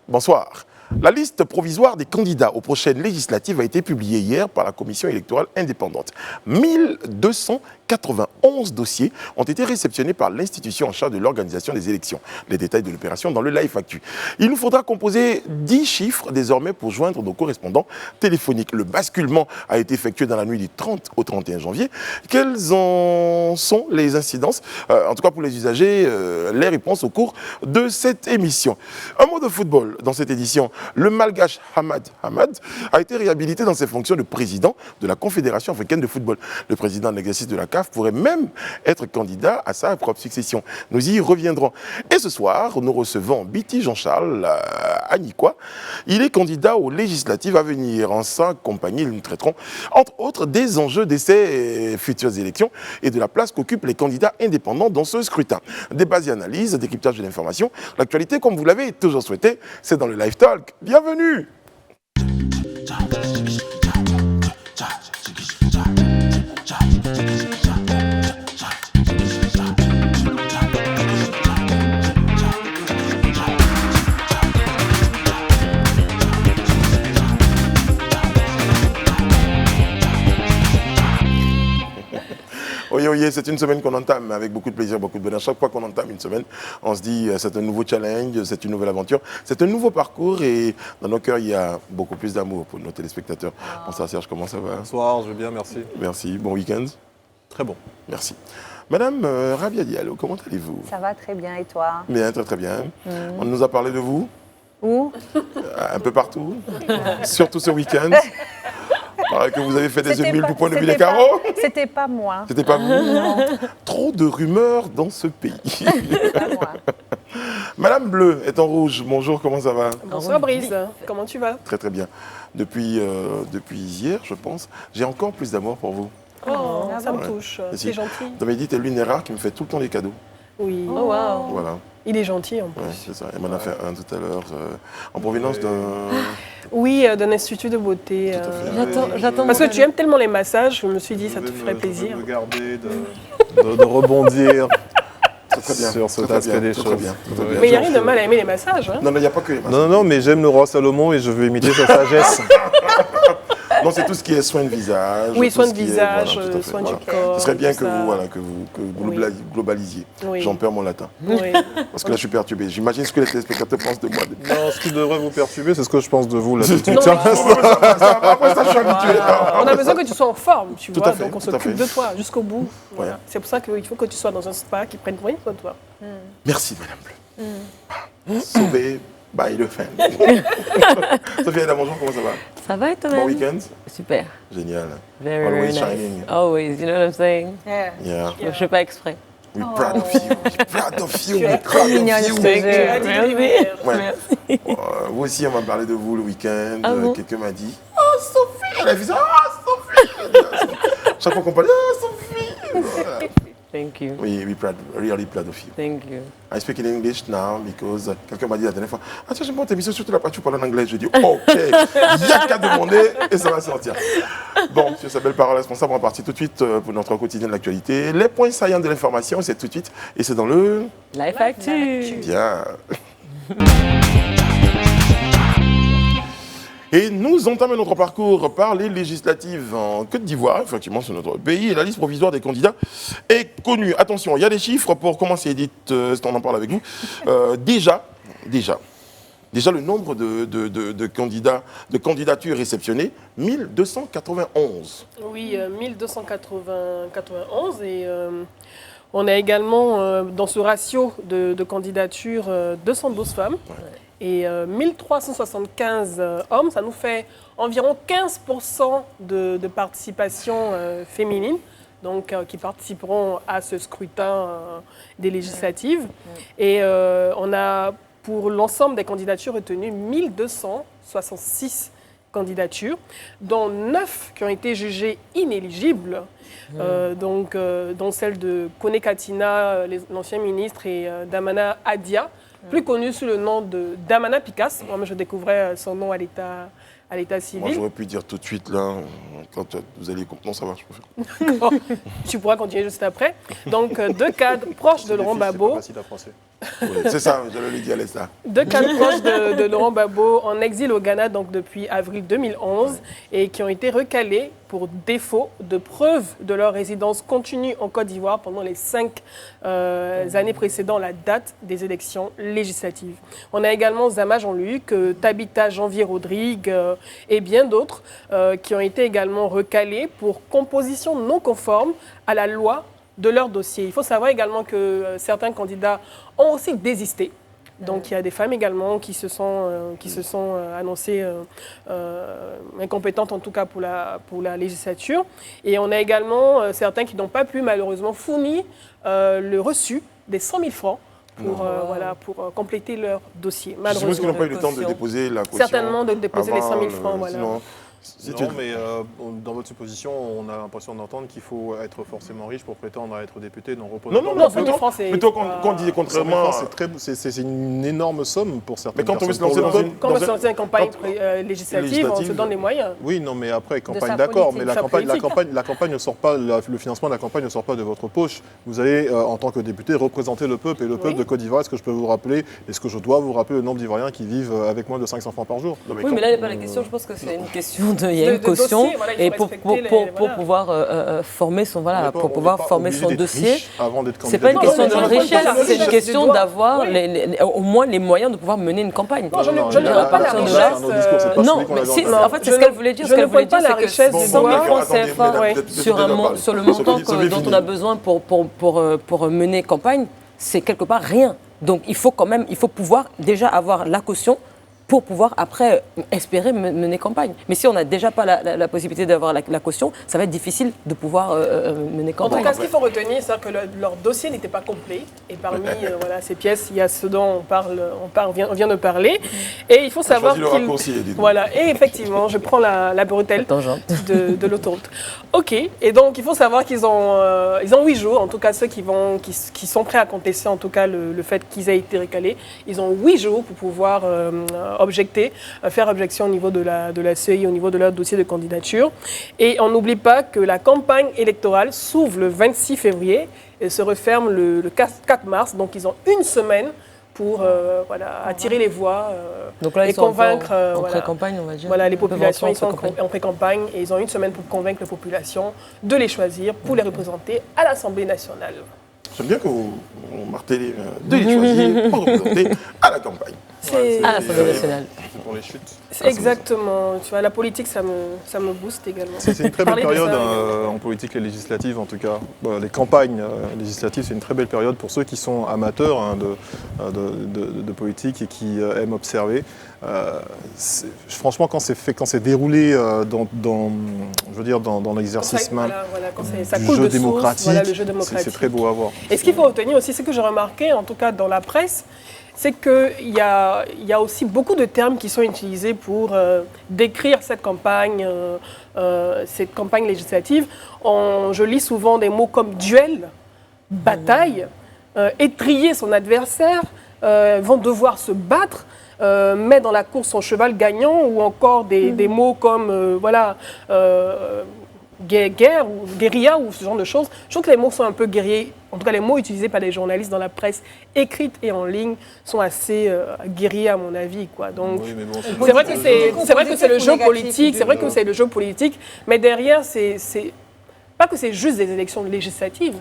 Bonsoir. La liste provisoire des candidats aux prochaines législatives a été publiée hier par la Commission électorale indépendante. 1291 dossiers ont été réceptionnés par l'institution en charge de l'organisation des élections. Les détails de l'opération dans le Live Actu. Il nous faudra composer 10 chiffres désormais pour joindre nos correspondants téléphoniques. Le basculement a été effectué dans la nuit du 30 au 31 janvier. Quelles en sont les incidences, en tout cas pour les usagers, les réponses au cours de cette émission. Un mot de football dans cette édition. Le Malgache Hamad Hamad a été réhabilité dans ses fonctions de président de la Confédération africaine de football. Le président en exercice de la CAF pourrait même être candidat à sa propre succession. Nous y reviendrons. Et ce soir, nous recevons Biti Jean-Charles Agnicois. Il est candidat aux législatives à venir. En sa compagnie, nous traiterons entre autres des enjeux de ces futures élections et de la place qu'occupent les candidats indépendants dans ce scrutin. Débats et analyses, décryptage de l'information. L'actualité, comme vous l'avez toujours souhaité, c'est dans le Live Talk. Bienvenue! Oui, c'est une semaine qu'on entame avec beaucoup de plaisir, beaucoup de bonheur. Chaque fois qu'on entame une semaine, on se dit c'est un nouveau challenge, c'est une nouvelle aventure, c'est un nouveau parcours et dans nos cœurs, il y a beaucoup plus d'amour pour nos téléspectateurs. Bonsoir Serge, comment ça va? Bonsoir, je vais bien, merci. Merci, bon week-end. Très bon. Merci. Madame Rabia Diallo, comment allez-vous? Ça va très bien et toi? Bien, très très bien. On nous a parlé de vous? Où? Un peu partout, surtout ce week-end. Que vous avez fait des œufs mille pour point depuis les carreaux. C'était pas moi. C'était pas vous? Non. Trop de rumeurs dans ce pays. Pas moi. Madame Bleu est en rouge. Bonjour, comment ça va? Bonsoir Brice, comment tu vas? Très très bien. Depuis hier, je pense, j'ai encore plus d'amour pour vous. Oh, ça me Ouais. touche, Et c'est si. gentil. Dans mes dites, c'est l'une des rares qui me fait tout le temps des cadeaux. Oui, Oh, wow. Voilà, il est gentil en plus. ouais, c'est ça. Elle m'en a fait un tout à l'heure, en provenance d'un... Oui, d'un institut de beauté. Tout à fait. J'attends. Parce que tu aimes tellement les massages, je me suis dit ça te ferait plaisir. Je vais me garder de rebondir Très bien. sur cet Très aspect bien, des très choses. bien, très bien. Mais il n'y a rien de mal à aimer les massages. Hein. Non, il n'y a pas que les massages. Non, mais j'aime le roi Salomon et je veux imiter sa sagesse. Non, c'est tout ce qui est soins de visage. Oui, tout soins ce de qui est- visage, voilà, tout à fait, soins voilà. du corps. Ce serait bien tout que ça. vous, voilà, que vous Oui. globalisiez. Oui. J'en perds mon latin. Oui. Parce que là, je suis perturbé. J'imagine ce que les téléspectateurs pensent de moi. Non, ce qui devrait vous perturber, c'est ce que je pense de vous là tout de suite. Non, Tiens, mais- Après ça, je suis habitué. On a besoin que tu sois en forme, tu Tout vois, à fait, donc on tout à s'occupe fait. de toi jusqu'au bout. Voilà. Ouais. C'est pour ça qu'il faut que tu sois dans un spa qui prenne soin de toi. Merci, Madame Bleu. Sauvé by le fan. Sophie Ada, bonjour, comment ça va? Ça va et Bon toi-même? week-end? Super. Génial. Very, Always very nice. shining. Always, you know what I'm saying? Yeah. Yeah. Je ne fais pas exprès. We're proud of you. We're proud of you. Tu es We're trop proud mignonne, of je you. te Tu jure. as dit de lumière. Ouais. Vous aussi, on m'a parlé de vous le week-end. Ah bon? Quelqu'un m'a dit oh, Sophie! Elle a vu ça. Oh, Sophie! Chaque fois qu'on parle, oh, Sophie! Voilà. Thank you. Oui, we're proud, really proud of you. Thank you. I speak in English now because quelqu'un m'a dit la dernière fois ah tiens, j'aime pas ton émission, surtout la partie où tu parles en anglais. Je dis ok, il n'y a qu'à demander et ça va sortir. Bon, sur sa belle parole responsable, on va partir tout de suite pour notre quotidien de l'actualité. Les points saillants de l'information, c'est tout de suite et c'est dans le... Life Actu. Bien. Et nous entamons notre parcours par les législatives en Côte d'Ivoire, effectivement c'est notre pays, et la liste provisoire des candidats est connue. Attention, il y a des chiffres pour commencer, Edith, on en parle avec vous. Déjà, le nombre de candidats, de candidatures réceptionnées, 1291. Oui, 1291 et on a également dans ce ratio de candidatures 212 femmes et 1375 hommes. Ça nous fait environ 15% de participation féminine, donc qui participeront à ce scrutin des législatives. Et on a pour l'ensemble des candidatures retenues 1266 candidatures, dont 9 qui ont été jugées inéligibles, dont celle de Kone Katina, l'ancien ministre, et d'Amana Adia, plus connu sous le nom de d'Amana Picasse. Moi, je découvrais son nom à à l'état Moi, civil. j'aurais pu dire tout de suite, là, quand vous allez... Non, ça va, je préfère. Tu pourras continuer juste après. Donc, deux cadres proches de Laurent C'est pas Gbagbo. facile à français. Oui, c'est ça, j'allais lui dire, laisse ça. Deux cadres proches de Laurent Gbagbo en exil au Ghana donc depuis avril 2011 et qui ont été recalés pour défaut de preuve de leur résidence continue en Côte d'Ivoire pendant les 5 années précédant la date des élections législatives. On a également Zama Jean-Luc, Tabitha Janvier-Rodrigue et bien d'autres qui ont été également recalés pour composition non conforme à la loi de leur dossier. Il faut savoir également que certains candidats ont aussi désisté. Donc il y a des femmes également qui se sont annoncées incompétentes en tout cas pour la législature. Et on a également certains qui n'ont pas pu malheureusement fournir le reçu des 100 000 francs pour compléter leur dossier. Je suppose qu'ils n'ont pas eu le temps de Caution. déposer la caution. Certainement de déposer les 100 000 avant, francs. Voilà. sinon, Non, mais dans votre supposition, on a l'impression d'entendre qu'il faut être forcément riche pour prétendre à être député. Non, Non, 100 000 francs, c'est plutôt pas- quand on disait contrairement... c'est une énorme somme pour certaines Mais quand on veut se personnes. lancer dans une... Quand on veut sortir une campagne législative, on se législative. donne les moyens. Oui, non, mais après, campagne, sa d'accord, politique. mais la Sa campagne, politique. la campagne ne sort pas, le financement de la campagne ne sort pas de votre poche. Vous allez, en tant que député, représenter le peuple et le peuple Oui. de Côte d'Ivoire. Est-ce que je peux vous rappeler, est-ce que je dois vous rappeler le nombre d'Ivoiriens qui vivent avec moins de 500 francs par jour? Non, Oui, mais là, il n'y a pas la question. Je pense que c'est une question de. Il y a De une caution. dossier, voilà, il faut Et pour respecter pouvoir former son, On voilà, n'est pas- pour on pouvoir n'est pas former obligé son d'être dossier. riche avant d'être C'est candidat. pas une Non, question non, de non, non, richesse, non, non, c'est non, une question non, d'avoir oui. au moins les moyens de pouvoir mener une campagne. Non, je ne Non, je ne là, vois pas là, la là, richesse. c'est un autre discours, c'est pas Non, celui qu'on mais avait si, entendu. en fait, c'est ce Je qu'elle ne- voulait dire. je Ce qu'elle ne voulait vois dire, pas la c'est que richesse du 100 000 doigt. francs Attendez, CFA mesdames, ouais, peut-être sur de le parler. montant Sophie dont Fini. on a besoin pour mener campagne, c'est quelque part rien. Donc il faut pouvoir déjà avoir la caution pour pouvoir après espérer mener campagne. Mais si on n'a déjà pas la possibilité d'avoir la caution, ça va être difficile de pouvoir mener En tout campagne. cas, ce qu'il faut retenir, c'est que leur dossier n'était pas complet. Et parmi ces pièces, il y a ce dont on vient de parler. Et il faut savoir choisi le qu'ils... raccourci, dites-vous. Voilà, et effectivement, je prends la bretelle Tangente. de l'autoroute. OK, et donc il faut savoir qu'ils ont 8 jours, en tout cas ceux qui sont prêts à contester en tout cas le fait qu'ils aient été récalés. Ils ont 8 jours pour pouvoir faire objection au niveau de la CEI, au niveau de leur dossier de candidature. Et on n'oublie pas que la campagne électorale s'ouvre le 26 février et se referme le 4 mars. Donc ils ont une semaine pour attirer les voix Donc là, et ils sont convaincre encore en pré-campagne, on va dire. les Ils peuvent populations. entrer Ils sont en pré-campagne. en pré-campagne et ils ont une semaine pour convaincre les populations de les choisir pour les représenter à l'Assemblée nationale. J'aime bien que vous martelez de les choisir pour représenter à la campagne. C'est À l'Assemblée nationale. C'est pour les chutes. c'est exactement. Tu vois, la politique, ça me booste également. C'est une très belle Parler de période ça, en politique, les législatives en tout cas. Les campagnes législatives, c'est une très belle période pour ceux qui sont amateurs de politique et qui aiment observer. Franchement, quand c'est déroulé dans l'exercice même quand ça du coule jeu de source, démocratique, voilà, le jeu démocratique. c'est très beau à voir. Et ce qu'il faut retenir aussi, ce que j'ai remarqué, en tout cas dans la presse, c'est qu'il y a aussi beaucoup de termes qui sont utilisés pour décrire cette campagne législative. Je lis souvent des mots comme duel, bataille, étrier son adversaire, vont devoir se battre, met dans la course son cheval gagnant, ou encore des mots comme guerre ou guérilla ou ce genre de choses. Je trouve que les mots sont un peu guerriers. En tout cas, les mots utilisés par les journalistes dans la presse écrite et en ligne sont assez guerriers à mon avis, quoi. Donc, Oui, mais bon, c'est vrai que c'est le jeu politique, c'est vrai que c'est le jeu politique, mais derrière, c'est pas que c'est juste des élections législatives,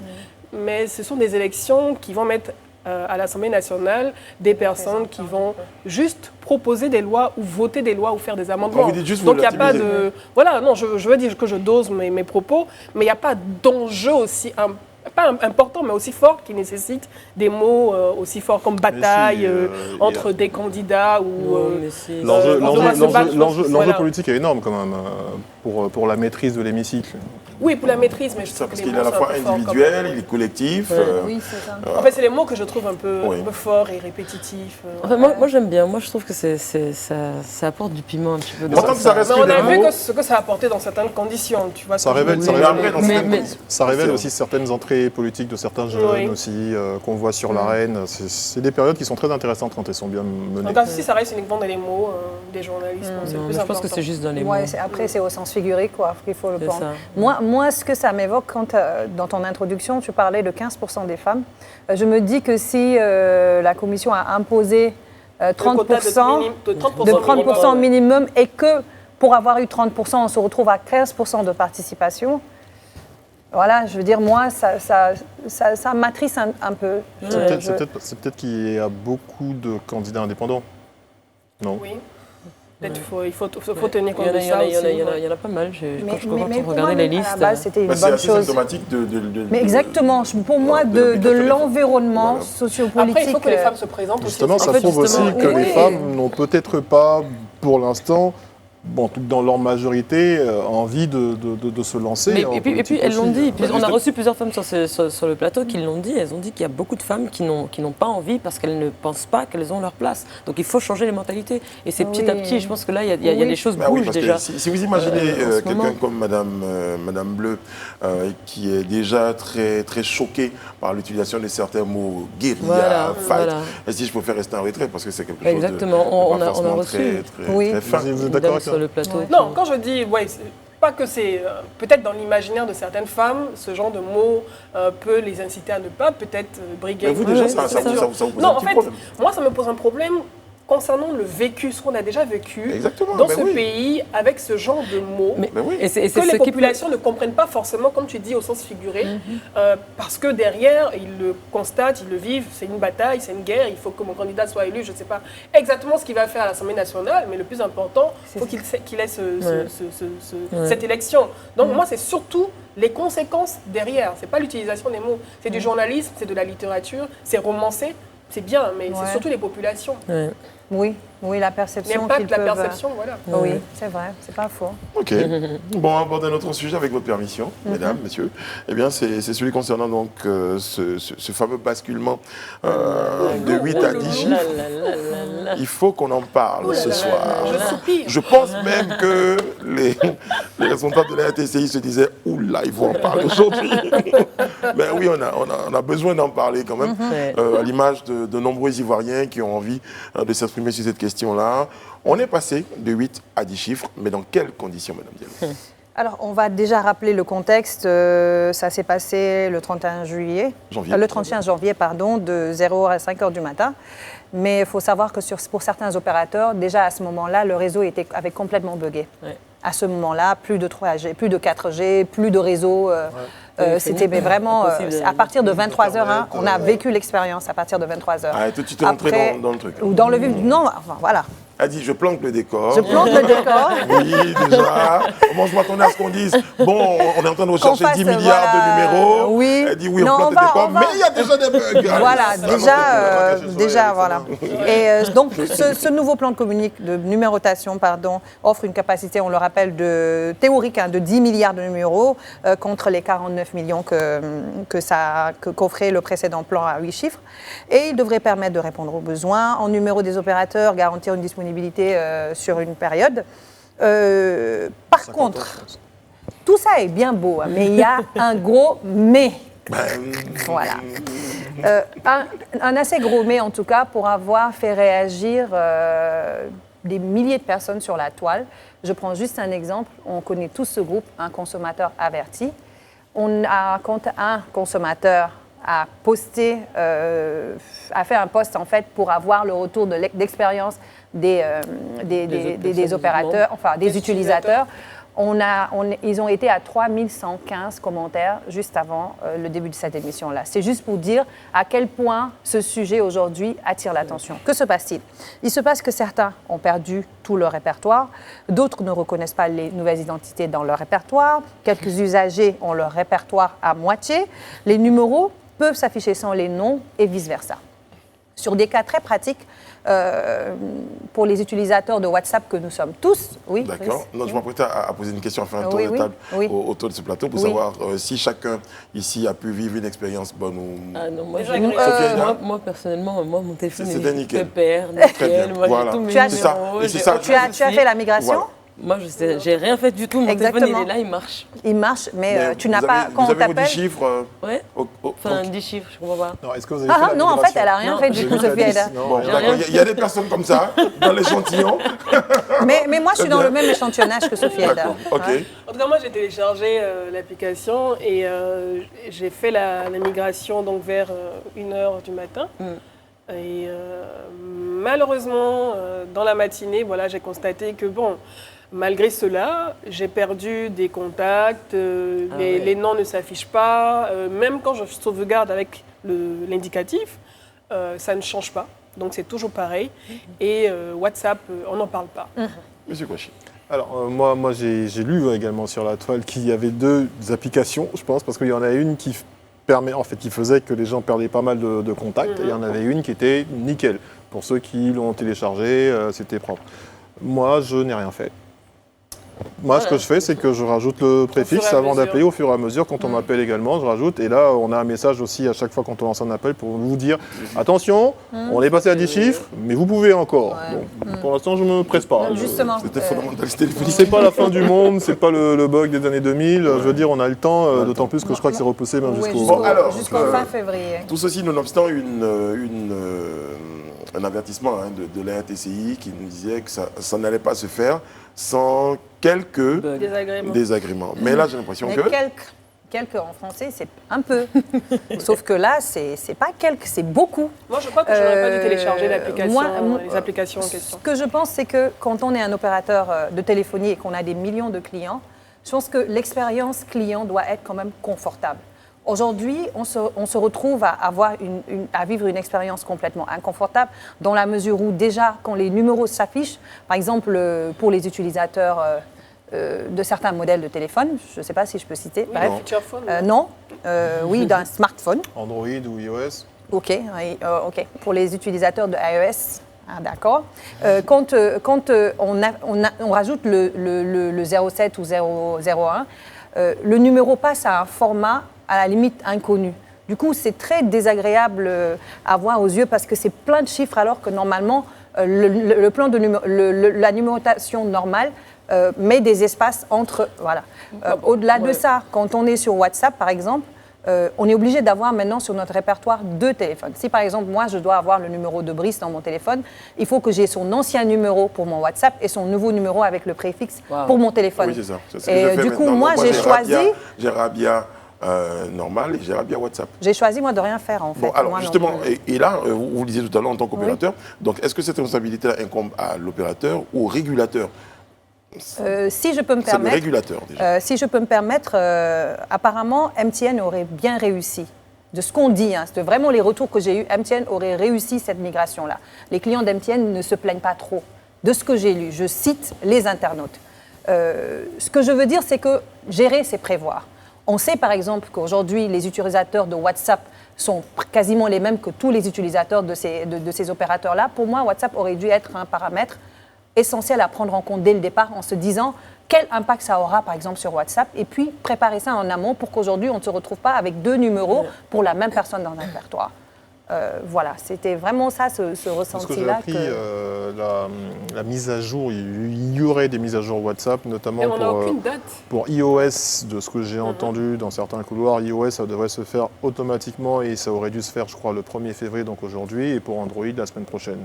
mais ce sont des élections qui vont mettre à l'Assemblée nationale des personnes qui vont juste proposer des lois ou voter des lois ou faire des amendements. Quand vous dites juste, Donc vous il n'y a pas relativisez. de... Voilà, non, je veux dire que je dose mes propos, mais il n'y a pas d'enjeu aussi pas important, mais aussi fort, qui nécessite des mots aussi forts comme bataille entre des candidats ou... Non, mais si. L'enjeu politique est énorme quand même pour la maîtrise de l'hémicycle. Oui, pour la maîtrise, mais je Ça, trouve parce que les qu'il est à mots la sont un fois peu forts quand individuel, même. il est collectif. Oui, c'est ça. En fait, c'est les mots que je trouve un peu forts et répétitifs. Enfin, moi j'aime bien. Moi, je trouve que ça apporte du piment un petit peu. Pourtant, ça reste Mais que on a des vu mots. ce que ça a apporté dans certaines conditions, tu vois. Ça ce que je révèle, veux ça dire. révèle, Après, dans certaines mais- conditions. ça révèle C'est aussi certaines entrées rentrées politiques de certains jeunes aussi, qu'on voit sur l'arène. C'est des périodes qui sont très intéressantes quand elles sont bien menées. En tout cas, si ça reste uniquement dans les mots des journalistes, c'est le Non, plus je pense important. que c'est juste dans les mots. Ouais, après, c'est au sens figuré qu'il faut le C'est prendre. ça. Moi, ce que ça m'évoque, quand dans ton introduction, tu parlais de 15% des femmes, je me dis que si la Commission a imposé 30%, de de 30% minimum, et que pour avoir eu 30%, on se retrouve à 15% de participation, voilà, je veux dire, moi, ça m'attriste un peu. C'est peut-être qu'il y a beaucoup de candidats indépendants. Non. Oui. Peut-être il faut tenir compte de Il y ça aussi. en a pas mal. Quand je commence à pour regarder moi, les listes. à la base, c'était une C'est bonne assez chose. symptomatique Mais exactement, pour moi, de l'environnement sociopolitique. Après, il faut que les femmes se présentent Justement, aussi. ça prouve aussi que oui. les femmes n'ont peut-être pas, pour l'instant, dans leur majorité, envie de se lancer. Mais, en et puis politique elles l'ont aussi. dit. Puis on a reçu plusieurs femmes sur le plateau qui l'ont dit. Elles ont dit qu'il y a beaucoup de femmes qui n'ont pas envie parce qu'elles ne pensent pas qu'elles ont leur place. Donc il faut changer les mentalités. Et c'est petit à petit. Je pense que là, il y a des choses Bah oui, bougent parce que déjà. si vous imaginez en ce quelqu'un moment. comme Madame Bleu, qui est déjà très, très choquée par l'utilisation de certains mots, guérilla, Voilà, fight, voilà. et si je préfère rester en retrait parce que c'est quelque Exactement. chose de On a pas forcément reçu. très fin. Vous êtes Une d'accord dame avec sur ça le plateau. Non, quand je dis, pas que c'est peut-être dans l'imaginaire de certaines femmes, ce genre de mots peut les inciter à ne pas peut-être briguer. Mais vous déjà, ça c'est vous sûr. pose Non, un en petit fait, problème. moi, ça me pose un problème concernant le vécu, ce qu'on a déjà vécu Exactement, dans ben ce oui. pays avec ce genre de mots. Mais, Ben oui. et c'est Que les ce qui peut- populations ne comprennent pas forcément, comme tu dis, au sens figuré, parce que derrière, ils le constatent, ils le vivent, c'est une bataille, c'est une guerre, il faut que mon candidat soit élu, je ne sais pas exactement ce qu'il va faire à l'Assemblée nationale, mais le plus important, il faut qu'il ait cette élection. Donc moi, c'est surtout les conséquences derrière, ce n'est pas l'utilisation des mots, c'est du journalisme, c'est de la littérature, c'est romancé, c'est bien, mais c'est surtout les populations. Ouais. Oui, la perception L'impact, qu'ils la peuvent... perception, voilà. Oui, c'est vrai, c'est pas faux. Ok. Bon, on va aborder un autre sujet avec votre permission, mesdames, messieurs. Eh bien, c'est celui concernant donc ce fameux basculement de 8 à 10 chiffres. Il faut qu'on en parle ce soir. Je soupire. Je pense même que les responsables de la RTCI se disaient « Oula, il faut en parler aujourd'hui ». Mais oui, on a besoin d'en parler quand même, à l'image de nombreux Ivoiriens qui ont envie de s'exprimer sur cette question-là. On est passé de 8 à 10 chiffres, mais dans quelles conditions, Madame Diallo? Alors, on va déjà rappeler le contexte. Ça s'est passé le 31 juillet. Janvier. Le 31 janvier, pardon, de 0h à 5h du matin. Mais il faut savoir que pour certains opérateurs, déjà à ce moment-là, le réseau avait complètement bugué. Ouais. À ce moment-là, plus de 3G, plus de 4G, plus de réseau. C'était vraiment, à partir de 23h, on a vécu l'expérience à partir de 23h. Ah, et toi, tu t'es rentré dans le truc. Ou dans le vif. Non, enfin voilà. Elle dit, je planque le décor. Je plante le décor. Oui, déjà. Moi, je m'attendais à ce qu'on dise, bon, on est en train de rechercher fasse, 10 milliards voilà, de numéros. oui. Elle dit, oui, Non, on plante on le va- décor, on va- mais il y a déjà des bugs. Voilà, Ça, déjà, voilà. Et donc, ce nouveau plan de numérotation, offre une capacité, on le rappelle, théorique de 10 milliards de numéros contre les 49 millions qu'offrait le précédent plan à 8 chiffres. Et il devrait permettre de répondre aux besoins en numéro des opérateurs, garantir une disponibilité sur une période. Par contre, tout ça est bien beau, hein, mais il y a un gros mais. Voilà. Un assez gros mais, en tout cas, pour avoir fait réagir des milliers de personnes sur la toile. Je prends juste un exemple. On connaît tous ce groupe, un consommateur averti. Quand un consommateur a fait un post en fait pour avoir le retour d'expérience des opérateurs, enfin des utilisateurs. Ils ont été à 3115 commentaires juste avant le début de cette émission-là. C'est juste pour dire à quel point ce sujet aujourd'hui attire l'attention. Que se passe-t-il? Il se passe que certains ont perdu tout leur répertoire, d'autres ne reconnaissent pas les nouvelles identités dans leur répertoire, quelques usagers ont leur répertoire à moitié, les numéros peuvent s'afficher sans les noms et vice-versa. Sur des cas très pratiques, pour les utilisateurs de WhatsApp que nous sommes tous, oui. D'accord. oui. Non, je m'apprêtais à poser une question, à faire un tour Oui, de oui, table oui. autour de ce plateau pour Oui. savoir si chacun ici a pu vivre une expérience bonne ou... Ah non, moi, Déjà j'ai- agréable. Sophia, moi, personnellement, mon téléphone C'était est nickel. pépère, Très bien, nickel. Moi, voilà. j'ai tous mes Tu as- C'est ça. numéros, Et c'est j'ai ça. aucun Tu as souci. fait la migration? Voilà. Moi, j'ai rien fait du tout. Mon téléphone, Exactement. il est là, il marche. Il marche, mais tu n'as vous pas, avez- quand vous on avez vos 10 t'appelle... chiffres. Ouais. Enfin, 10 chiffres, je comprends pas. Non, est-ce que vous avez fait la Non, en fait, migration elle n'a rien Non, fait du J'ai tout, vu qu'à Sophie 10, Aida. non, Bon, rien. d'accord, il y a des personnes comme ça dans l'échantillon. Mais moi, je suis dans le même échantillonnage que Sophie Aida. D'accord, ok. Ouais. En tout cas, moi, j'ai téléchargé l'application et j'ai fait la migration donc, vers 1h du matin. Et malheureusement, dans la matinée, voilà, j'ai constaté que, bon, malgré cela, j'ai perdu des contacts, les noms ne s'affichent pas. Même quand je sauvegarde avec l'indicatif, ça ne change pas. Donc, c'est toujours pareil. Et WhatsApp, on n'en parle pas. Monsieur Kouachi. Alors, moi j'ai lu également sur la toile qu'il y avait 2 applications, je pense, parce qu'il y en a une qui qui faisait que les gens perdaient pas mal de contacts, et il y en avait une qui était nickel. Pour ceux qui l'ont téléchargé, c'était propre. Moi, je n'ai rien fait. Moi, ce que je fais, c'est que je rajoute le préfixe fur et à avant mesure. d'appeler, au fur et à mesure. Quand on m'appelle également, je rajoute. Et là, on a un message aussi à chaque fois quand on lance un appel pour vous dire attention, on est passé à 10 chiffres, mais vous pouvez encore. Bon, pour l'instant, je ne me presse pas. Justement. C'était fondamentaliste téléphonique. C'est pas la fin du monde, c'est pas le bug des années 2000. Je veux dire, on a le temps, d'autant plus que je crois que c'est repoussé même Oui, jusqu'au. Bon, alors, jusqu'en fin février. Tout ceci, nonobstant un avertissement de la RTCI qui nous disait que ça n'allait pas se faire sans quelques Désagrément. désagréments. Mais là, j'ai l'impression Mais que... quelques en français, c'est un peu. Sauf que là, c'est pas quelques, c'est beaucoup. Moi, je crois que je n'aurais pas dû télécharger l'application, moi, les applications en question. Ce que je pense, c'est que quand on est un opérateur de téléphonie et qu'on a des millions de clients, je pense que l'expérience client doit être quand même confortable. Aujourd'hui, on se retrouve à vivre une expérience complètement inconfortable dans la mesure où déjà, quand les numéros s'affichent, par exemple pour les utilisateurs de certains modèles de téléphone, je ne sais pas si je peux citer, Oui, bref. le feature phone. Non, oui, d'un smartphone. Android ou iOS. OK, OK. Pour les utilisateurs de iOS, d'accord. Quand on rajoute le 07 ou 001, le numéro passe à un format à la limite inconnu. Du coup, c'est très désagréable à voir aux yeux parce que c'est plein de chiffres alors que normalement, la numérotation normale met des espaces entre... Voilà. Au-delà de ça, quand on est sur WhatsApp, par exemple, on est obligé d'avoir maintenant sur notre répertoire 2 téléphones. Si par exemple, moi, je dois avoir le numéro de Brice dans mon téléphone, il faut que j'ai son ancien numéro pour mon WhatsApp et son nouveau numéro avec le préfixe pour mon téléphone. Oui, c'est ça. C'est ce que Et je fais du coup, maintenant. moi, j'ai choisi... J'ai Rabia normal et j'ai Rabia WhatsApp. J'ai choisi, moi, de rien faire, en fait. Bon, alors Moi, non justement, plus. et là, vous le disiez tout à l'heure en tant qu'opérateur, donc est-ce que cette responsabilité-là incombe à l'opérateur ou au régulateur? Si je peux me C'est le permettre... régulateur, déjà. Si je peux me permettre, apparemment, MTN aurait bien réussi. De ce qu'on dit, c'est vraiment les retours que j'ai eus, MTN aurait réussi cette migration-là. Les clients d'MTN ne se plaignent pas trop. De ce que j'ai lu, je cite les internautes. Ce que je veux dire, c'est que gérer, c'est prévoir. On sait par exemple qu'aujourd'hui, les utilisateurs de WhatsApp sont quasiment les mêmes que tous les utilisateurs de ces opérateurs-là. Pour moi, WhatsApp aurait dû être un paramètre essentiel à prendre en compte dès le départ en se disant quel impact ça aura par exemple sur WhatsApp et puis préparer ça en amont pour qu'aujourd'hui on ne se retrouve pas avec 2 numéros pour la même personne dans un répertoire. Voilà, c'était vraiment ça, ce Parce que j'ai ressenti-là. appris la mise à jour, il y aurait des mises à jour WhatsApp, notamment Et on n'a aucune date. pour iOS, de ce que j'ai entendu dans certains couloirs. iOS, ça devrait se faire automatiquement et ça aurait dû se faire, je crois, le 1er février, donc aujourd'hui, et pour Android, la semaine prochaine.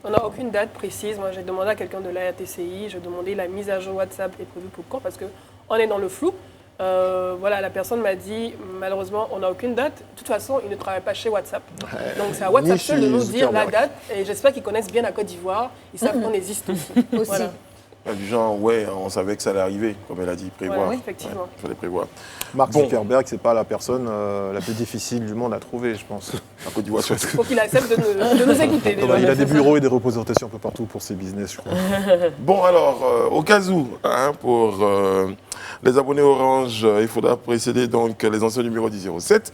On n'a aucune date précise. Moi, j'ai demandé à quelqu'un de la RTCI, j'ai demandé la mise à jour WhatsApp est prévue pour quand, parce qu'on est dans le flou. Voilà, la personne m'a dit, malheureusement, on n'a aucune date. De toute façon, ils ne travaillent pas chez WhatsApp. Donc, c'est à WhatsApp ni seul de chez nous dire la Zuckerberg. date. Et j'espère qu'ils connaissent bien la Côte d'Ivoire. Ils savent qu'on existe aussi. aussi. Du genre, ouais, on savait que ça allait arriver, comme elle a dit, prévoir. Ouais, oui, effectivement. Il fallait prévoir. Mark Bon. Zuckerberg, c'est pas la personne la plus difficile du monde à trouver, je pense. La Côte d'Ivoire, Il faut qu'il accepte de nous écouter. déjà. Il a des bureaux et des représentations un peu partout pour ses business, je crois. Bon, alors, au cas où, pour les abonnés Orange, il faudra précéder donc les anciens numéros du 07,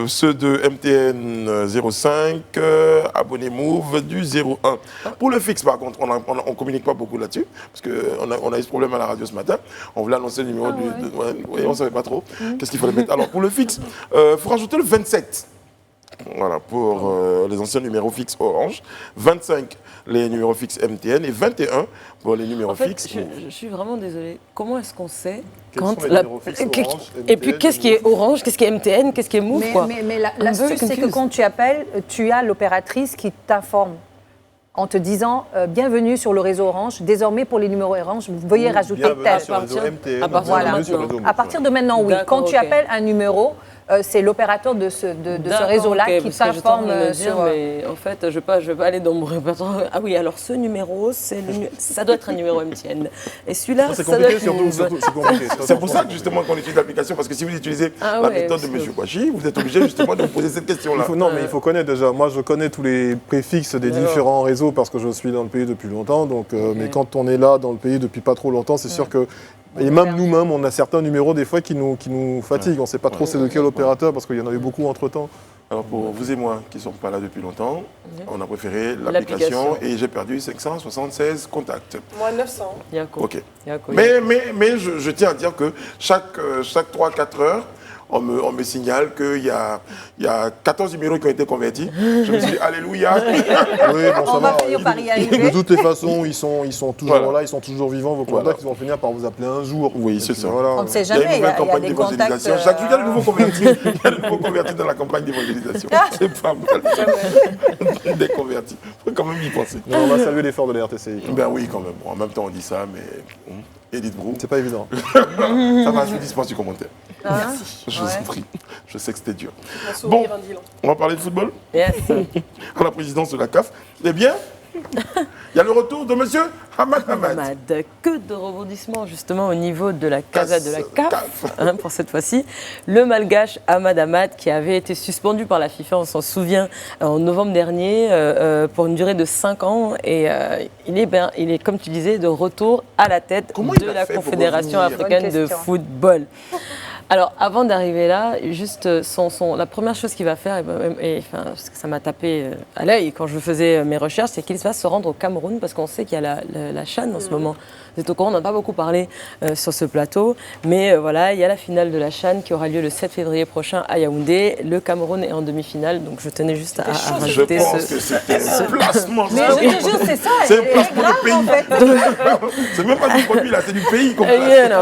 ceux de MTN 05, abonnés Move du 01. Pour le fixe, par contre, on ne communique pas beaucoup là-dessus, parce qu'on a eu ce problème à la radio ce matin. On voulait annoncer le numéro on ne savait pas trop qu'est-ce qu'il fallait mettre. Alors, pour le fixe, il faut rajouter le 27. Voilà, pour les anciens numéros fixes Orange, 25 les numéros fixes MTN et 21 pour les numéros En fait, fixes. je suis vraiment désolée. Comment est-ce qu'on sait Quels quand sont les numéros fixes Orange, Et puis MTN, qu'est-ce qui est Orange, qu'est-ce qui est MTN, qu'est-ce qui est Move, quoi. Mais I'm very l'astuce, c'est que confused. quand tu appelles, tu as l'opératrice qui t'informe en te disant bienvenue sur le réseau Orange. Désormais, pour les numéros Orange, vous veuillez rajouter Bienvenue tel. sur le réseau MTN, à partir de bienvenue sur le maintenant. réseau À partir de maintenant, oui. D'accord, Quand tu ok. appelles un numéro, c'est l'opérateur de ce D'accord, réseau-là ok, qui parce que j'étais en train t'informe de me dire, sur... mais en fait, je vais pas aller dans mon répertoire. Ah oui, alors ce numéro, ça doit être un numéro MTN. Et celui-là, C'est ça doit compliqué, être surtout, Move. c'est compliqué. C'est pour ça que justement qu'on utilise l'application, parce que si vous utilisez Ah la ouais, méthode de parce M. Kouachi, vous êtes obligé justement de vous poser cette question-là. Mais il faut connaître déjà. Moi, je connais tous les préfixes des Alors. différents réseaux parce que je suis dans le pays depuis longtemps. Donc, mais quand on est là dans le pays depuis pas trop longtemps, c'est sûr que. Et même nous-mêmes, on a certains numéros des fois qui nous fatiguent. On ne sait pas trop c'est de quel opérateur parce qu'il y en a eu beaucoup entre-temps. Alors pour vous et moi qui ne sommes pas là depuis longtemps, on a préféré l'application et j'ai perdu 576 contacts. Moi, 900. Yako. Ok. Yako. Mais je tiens à dire que chaque 3-4 heures, on me signale qu'il y a 14 numéros qui ont été convertis. Je me suis dit, alléluia. Oui, bon, ça On va finir par y De arriver. toutes les façons, ils sont toujours Voilà. là, ils sont toujours vivants. Vos contacts, Voilà. ils vont finir par vous appeler un jour. Oui, Et c'est puis ça. voilà. On ne sait Il y a jamais, une il y nouvelle a campagne des contacts... d'évangélisation. Chaque jour, il y a de nouveaux convertis. Il y a de nouveaux convertis dans la campagne d'évangélisation. C'est pas mal. Des convertis. Il faut quand même y penser. Non, on va saluer l'effort de la RTCI. Ben oui, quand même. Bon, en même temps, on dit ça, mais Edith Brou, C'est pas évident. ça va, je vous dispense du commentaire. Je vous Ouais. en prie. Je sais que c'était dur. Un sourire Bon. indolent. On va parler de football Yes. à la présidence de la CAF. Eh bien, il y a le retour de monsieur Hamad Hamad. Hamad. Que de rebondissements justement au niveau de la casa de la CAF, pour cette fois-ci. Le malgache Hamad Hamad qui avait été suspendu par la FIFA, on s'en souvient, en novembre dernier pour une durée de 5 ans. Et il est, comme tu disais, de retour à la tête Comment il de a la fait pour Confédération revenir? africaine Bonne de question. football. Alors, avant d'arriver là, juste la première chose qu'il va faire, enfin, parce que ça m'a tapé à l'œil quand je faisais mes recherches, c'est qu'il va se rendre au Cameroun, parce qu'on sait qu'il y a la CHAN en ce moment. Vous êtes au courant, on n'a pas beaucoup parlé sur ce plateau, mais voilà, il y a la finale de la CHAN qui aura lieu le 7 février prochain à Yaoundé. Le Cameroun est en demi-finale, donc je tenais juste à Je rajouter pense que c'était un placement. Mais je te jure, c'est ça. C'est un elle est placement grave, de en pays. fait. C'est même pas du produit là, c'est du pays qu'on place.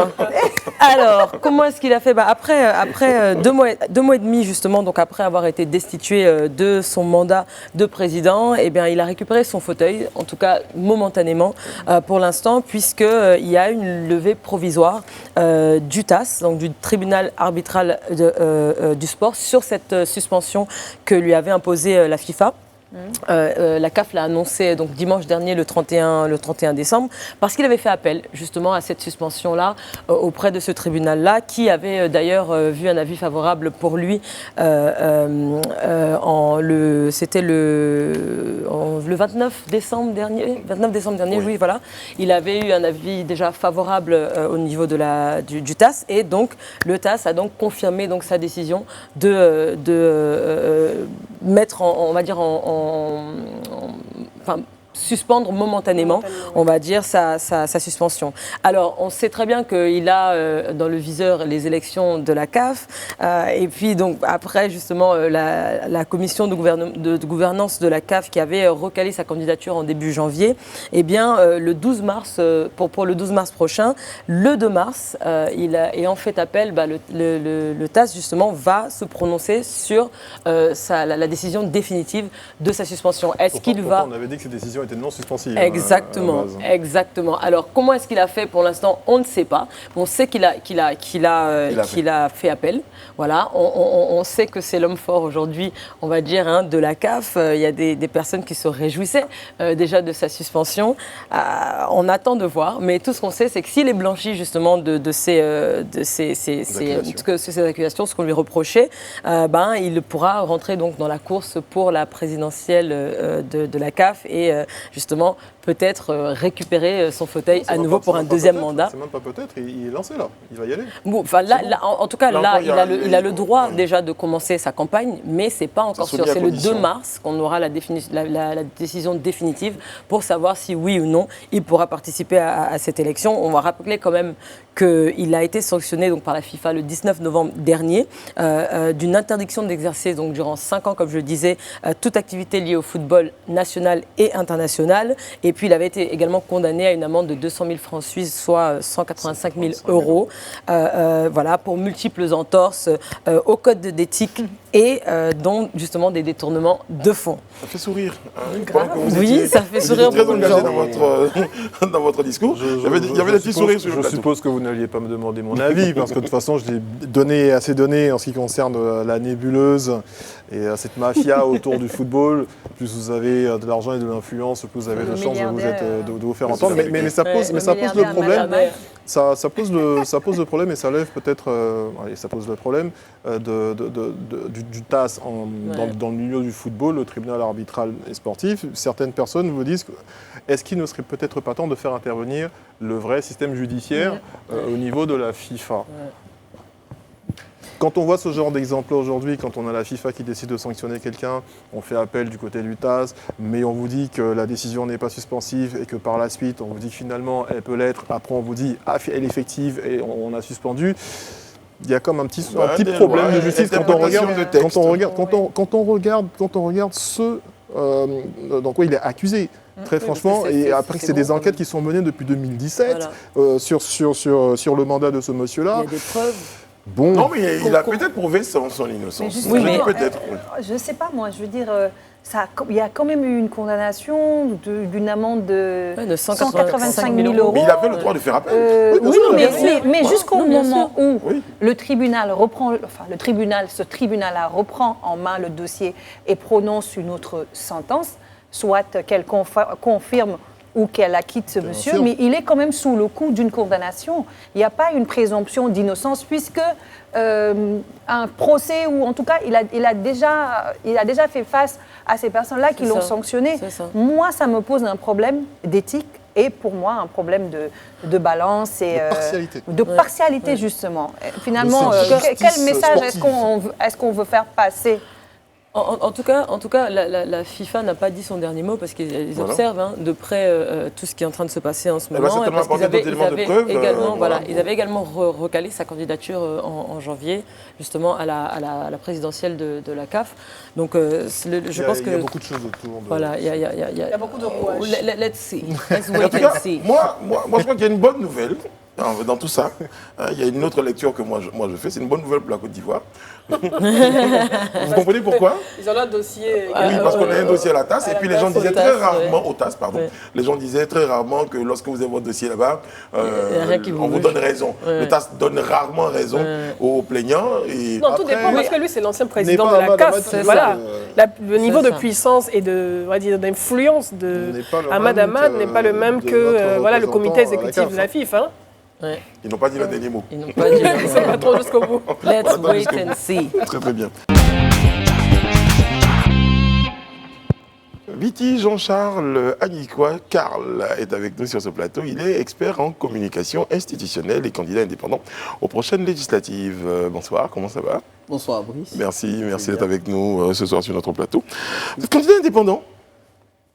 Alors, comment est-ce qu'il a fait après 2 mois et demi, justement, donc après avoir été destitué de son mandat de président, eh bien, il a récupéré son fauteuil, en tout cas momentanément pour l'instant, puisqu'il y a une levée provisoire du TAS, donc du tribunal arbitral du sport, sur cette suspension que lui avait imposée la FIFA. La CAF l'a annoncé donc dimanche dernier, le 31 décembre, parce qu'il avait fait appel justement à cette suspension-là auprès de ce tribunal-là, qui avait d'ailleurs vu un avis favorable pour lui. C'était le 29 décembre dernier. 29 décembre dernier, oui, voilà. Il avait eu un avis déjà favorable au niveau du TAS, et donc le TAS a donc confirmé donc sa décision de mettre on va dire enfin, suspendre momentanément, on va dire, sa suspension. Alors, on sait très bien qu'il a dans le viseur les élections de la CAF, et puis donc après, justement, la commission de gouvernance de la CAF qui avait recalé sa candidature en début janvier, eh bien, le 12 mars, pour le 12 mars prochain, le 2 mars, ayant fait appel, le TAS, justement, va se prononcer sur la décision définitive de sa suspension. Est-ce qu'il va... On avait dit que ces décisions étaient non suspensives. Exactement, à la base. exactement. Alors, comment est-ce qu'il a fait pour l'instant? On ne sait pas. On sait qu'il a fait appel. Voilà. On sait que c'est l'homme fort aujourd'hui, on va dire, hein, de la CAF. Il y a des personnes qui se réjouissaient déjà de sa suspension. On attend de voir. Mais tout ce qu'on sait, c'est que s'il est blanchi justement de ces accusations, ce qu'on lui reprochait, il pourra rentrer donc dans la course pour la présidentielle de la CAF et justement peut-être récupérer son fauteuil C'est à même nouveau pas- pour c'est un même pas deuxième peut-être, mandat. C'est même pas peut-être, il est lancé là, il va y aller. Bon, enfin, en tout cas, Là là, encore, il a le droit déjà de commencer sa campagne, mais c'est pas encore soumis sûr. à C'est le 2 condition. mars qu'on aura la décision définitive pour savoir si oui ou non il pourra participer à cette élection. On va rappeler quand même qu'il a été sanctionné donc, par la FIFA le 19 novembre dernier d'une interdiction d'exercer donc, durant 5 ans, comme je le disais, toute activité liée au football national et international. Et puis il avait été également condamné à une amende de 200 000 francs suisses, soit 185 000 euros, voilà, pour multiples entorses au code d'éthique et dont justement des détournements de fonds. Ça fait sourire. Oui, ça fait sourire Très beaucoup de engagé gens. dans votre discours. Il y avait des petits sourires sur le Je plateau. suppose que vous n'alliez pas me demander mon avis, parce que de toute façon, je l'ai assez donné en ce qui concerne la nébuleuse et cette mafia autour du football. Plus vous avez de l'argent et de l'influence, plus vous avez de chances de vous faire entendre. Mais ça pose le problème. Ça pose le problème et ça lève peut-être ça pose le problème du TAS dans le milieu du football, le tribunal arbitral et sportif. Certaines personnes vous disent est-ce qu'il ne serait peut-être pas temps de faire intervenir le vrai système judiciaire au niveau de la FIFA. Quand on voit ce genre d'exemple aujourd'hui, quand on a la FIFA qui décide de sanctionner quelqu'un, on fait appel du côté du TAS, mais on vous dit que la décision n'est pas suspensive et que par la suite, on vous dit que finalement, elle peut l'être. Après, on vous dit, elle est effective et on a suspendu. Il y a comme un petit problème de justice quand on regarde ce dans quoi il est accusé. Très franchement, et après c'est des enquêtes qui sont menées depuis 2017 voilà. Sur le mandat de ce monsieur-là. Il y a des preuves. Bon. Non, mais il a peut-être prouvé son innocence. Oui, mais peut-être. Je ne sais pas, moi, je veux dire, il y a quand même eu une condamnation d'une amende de 185 000 euros. Mais il avait le droit de faire appel. Oui, mais jusqu'au moment où le tribunal ce tribunal-là reprend en main le dossier et prononce une autre sentence, soit qu'elle confirme ou qu'elle acquitte ce monsieur, mais il est quand même sous le coup d'une condamnation. Il n'y a pas une présomption d'innocence puisque un procès, ou en tout cas, il a déjà fait face à ces personnes-là qui l'ont sanctionné. Moi, ça me pose un problème d'éthique et pour moi, un problème de balance et de partialité justement. Et finalement, quel message est-ce qu'on veut faire passer ? En tout cas, la FIFA n'a pas dit son dernier mot parce qu'ils observent de près tout ce qui est en train de se passer en ce moment. Parce qu'ils avaient également recalé sa candidature en janvier, justement à la présidentielle de la CAF. Donc, je pense que il y a beaucoup de choses autour. Voilà, il y a beaucoup de rouages. Let's see. En tout cas, moi, je crois qu'il y a une bonne nouvelle dans tout ça. Il y a une autre lecture que moi je fais. C'est une bonne nouvelle pour la Côte d'Ivoire. Vous comprenez pourquoi? Ils ont un dossier. Oui, parce qu'on a un dossier à la TAS. Et puis les gens disaient très rarement, au TAS, pardon, les gens disaient très rarement que lorsque vous avez votre dossier là-bas, on vous donne raison. Le TAS donne rarement raison aux plaignants. Non, tout dépend parce que lui, c'est l'ancien président de la CAF. Voilà. Le niveau de puissance et d'influence de Ahmad Ahmad n'est pas le même que le comité exécutif de la FIFA. Ils n'ont pas dit le dernier mot. Ils n'ont pas dit le C'est pas trop jusqu'au bout. Let's wait and see. Très très bien. Viti Jean-Charles Agnicois Karl est avec nous sur ce plateau. Il est expert en communication institutionnelle et candidat indépendant aux prochaines législatives. Bonsoir, comment ça va? Bonsoir Brice. Merci d'être avec nous ce soir sur notre plateau. Vous êtes candidat indépendant?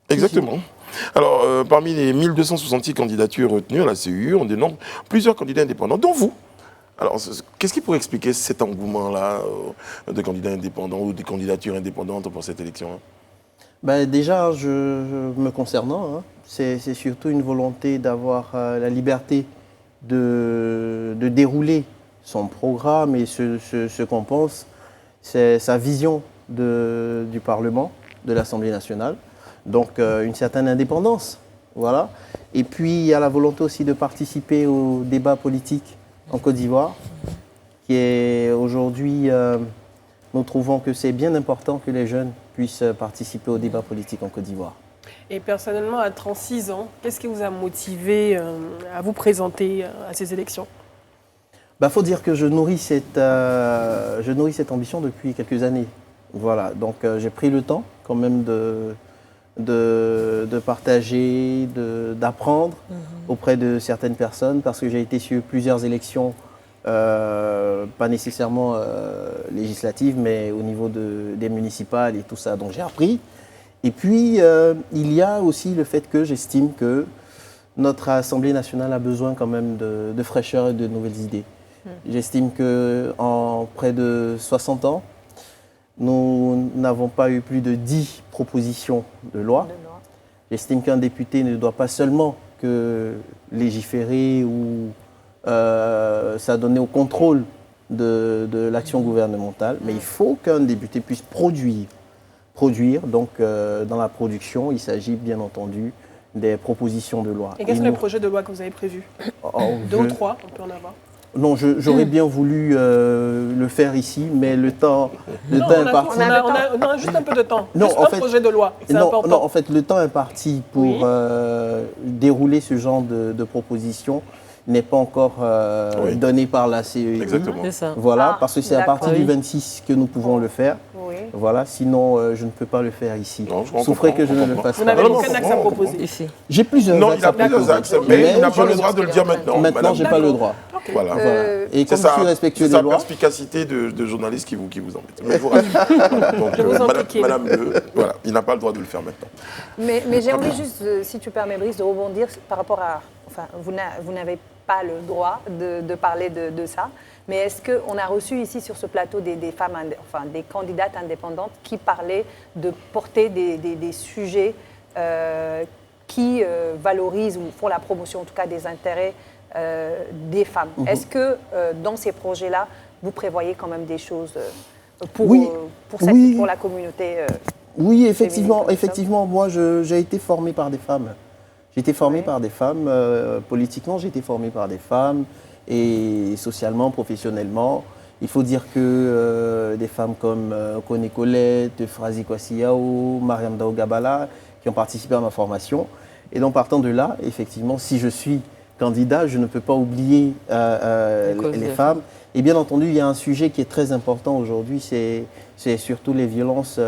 Exactement. Alors, parmi les 1266 candidatures retenues à la CEU, on dénombre plusieurs candidats indépendants, dont vous. Alors, qu'est-ce qui pourrait expliquer cet engouement-là de candidats indépendants ou de candidatures indépendantes pour cette élection? Déjà, me concernant, c'est surtout une volonté d'avoir la liberté de dérouler son programme et ce qu'on pense, c'est sa vision du Parlement, de l'Assemblée nationale. Donc, une certaine indépendance, voilà. Et puis, il y a la volonté aussi de participer au débat politique en Côte d'Ivoire, qui est aujourd'hui, nous trouvons que c'est bien important que les jeunes puissent participer au débat politique en Côte d'Ivoire. Et personnellement, à 36 ans, qu'est-ce qui vous a motivé à vous présenter à ces élections? Faut dire que je nourris cette ambition depuis quelques années. Voilà, donc j'ai pris le temps quand même de partager, d'apprendre auprès de certaines personnes, parce que j'ai été sur plusieurs élections, pas nécessairement législatives, mais au niveau des municipales et tout ça. Donc j'ai appris. Et puis, il y a aussi le fait que j'estime que notre Assemblée nationale a besoin quand même de fraîcheur et de nouvelles idées. J'estime qu'en près de 60 ans, nous n'avons pas eu plus de 10 propositions de loi. J'estime qu'un député ne doit pas seulement que légiférer ou s'adonner au contrôle de l'action gouvernementale, mais il faut qu'un député puisse produire. Donc, dans la production, il s'agit bien entendu des propositions de loi. Et quels sont les projets de loi que vous avez prévus? 2 ou 3, on peut en avoir. Non, j'aurais bien voulu le faire ici, mais le temps imparti. On a juste un peu de temps. Non, juste en un fait, projet de loi, c'est important. Non, en fait, le temps imparti pour Oui. dérouler ce genre de propositions n'est pas encore donné par la CEI. Exactement. C'est ça. Voilà, Ah, parce que c'est à partir d'accord. du 26 que nous pouvons le faire. Oui. Voilà, sinon je ne peux pas le faire ici. Non, je comprends, Souffrez que je ne le comprends. fasse Vous pas. n'avez Non, aucun non, axe à non, proposer. Ici. J'ai plusieurs Non, axes il a à plusieurs proposer. axes, mais il n'a je pas le le- droit de le dire maintenant. Maintenant, j'ai pas le droit. Voilà. Voilà. Et comme je suis respectueux C'est des sa lois, perspicacité de journaliste qui vous embête. Mais je vous rassure. Voilà. Donc, Je vous en prie. Madame Le, voilà, il n'a pas le droit de le faire maintenant. Mais j'ai envie juste, si tu permets, Brice, de rebondir par rapport à... Enfin, vous n'avez pas le droit de parler de ça, mais est-ce qu'on a reçu ici sur ce plateau des femmes, des candidates indépendantes qui parlaient de porter des sujets qui valorisent ou font la promotion, en tout cas, des intérêts des femmes. Est-ce que dans ces projets-là, vous prévoyez quand même des choses pour, Oui. Oui. pour la communauté oui, effectivement, féminine, effectivement. Moi, j'ai été formé par des femmes. J'ai été formé par des femmes. Politiquement, j'ai été formé par des femmes. Et socialement, professionnellement. Il faut dire que des femmes comme Kone Colette, Frazi Kwasiao, Mariam Dao Gabala, qui ont participé à ma formation. Et donc, partant de là, effectivement, si je suis candidat, je ne peux pas oublier les femmes. Et bien entendu, il y a un sujet qui est très important aujourd'hui, c'est surtout les violences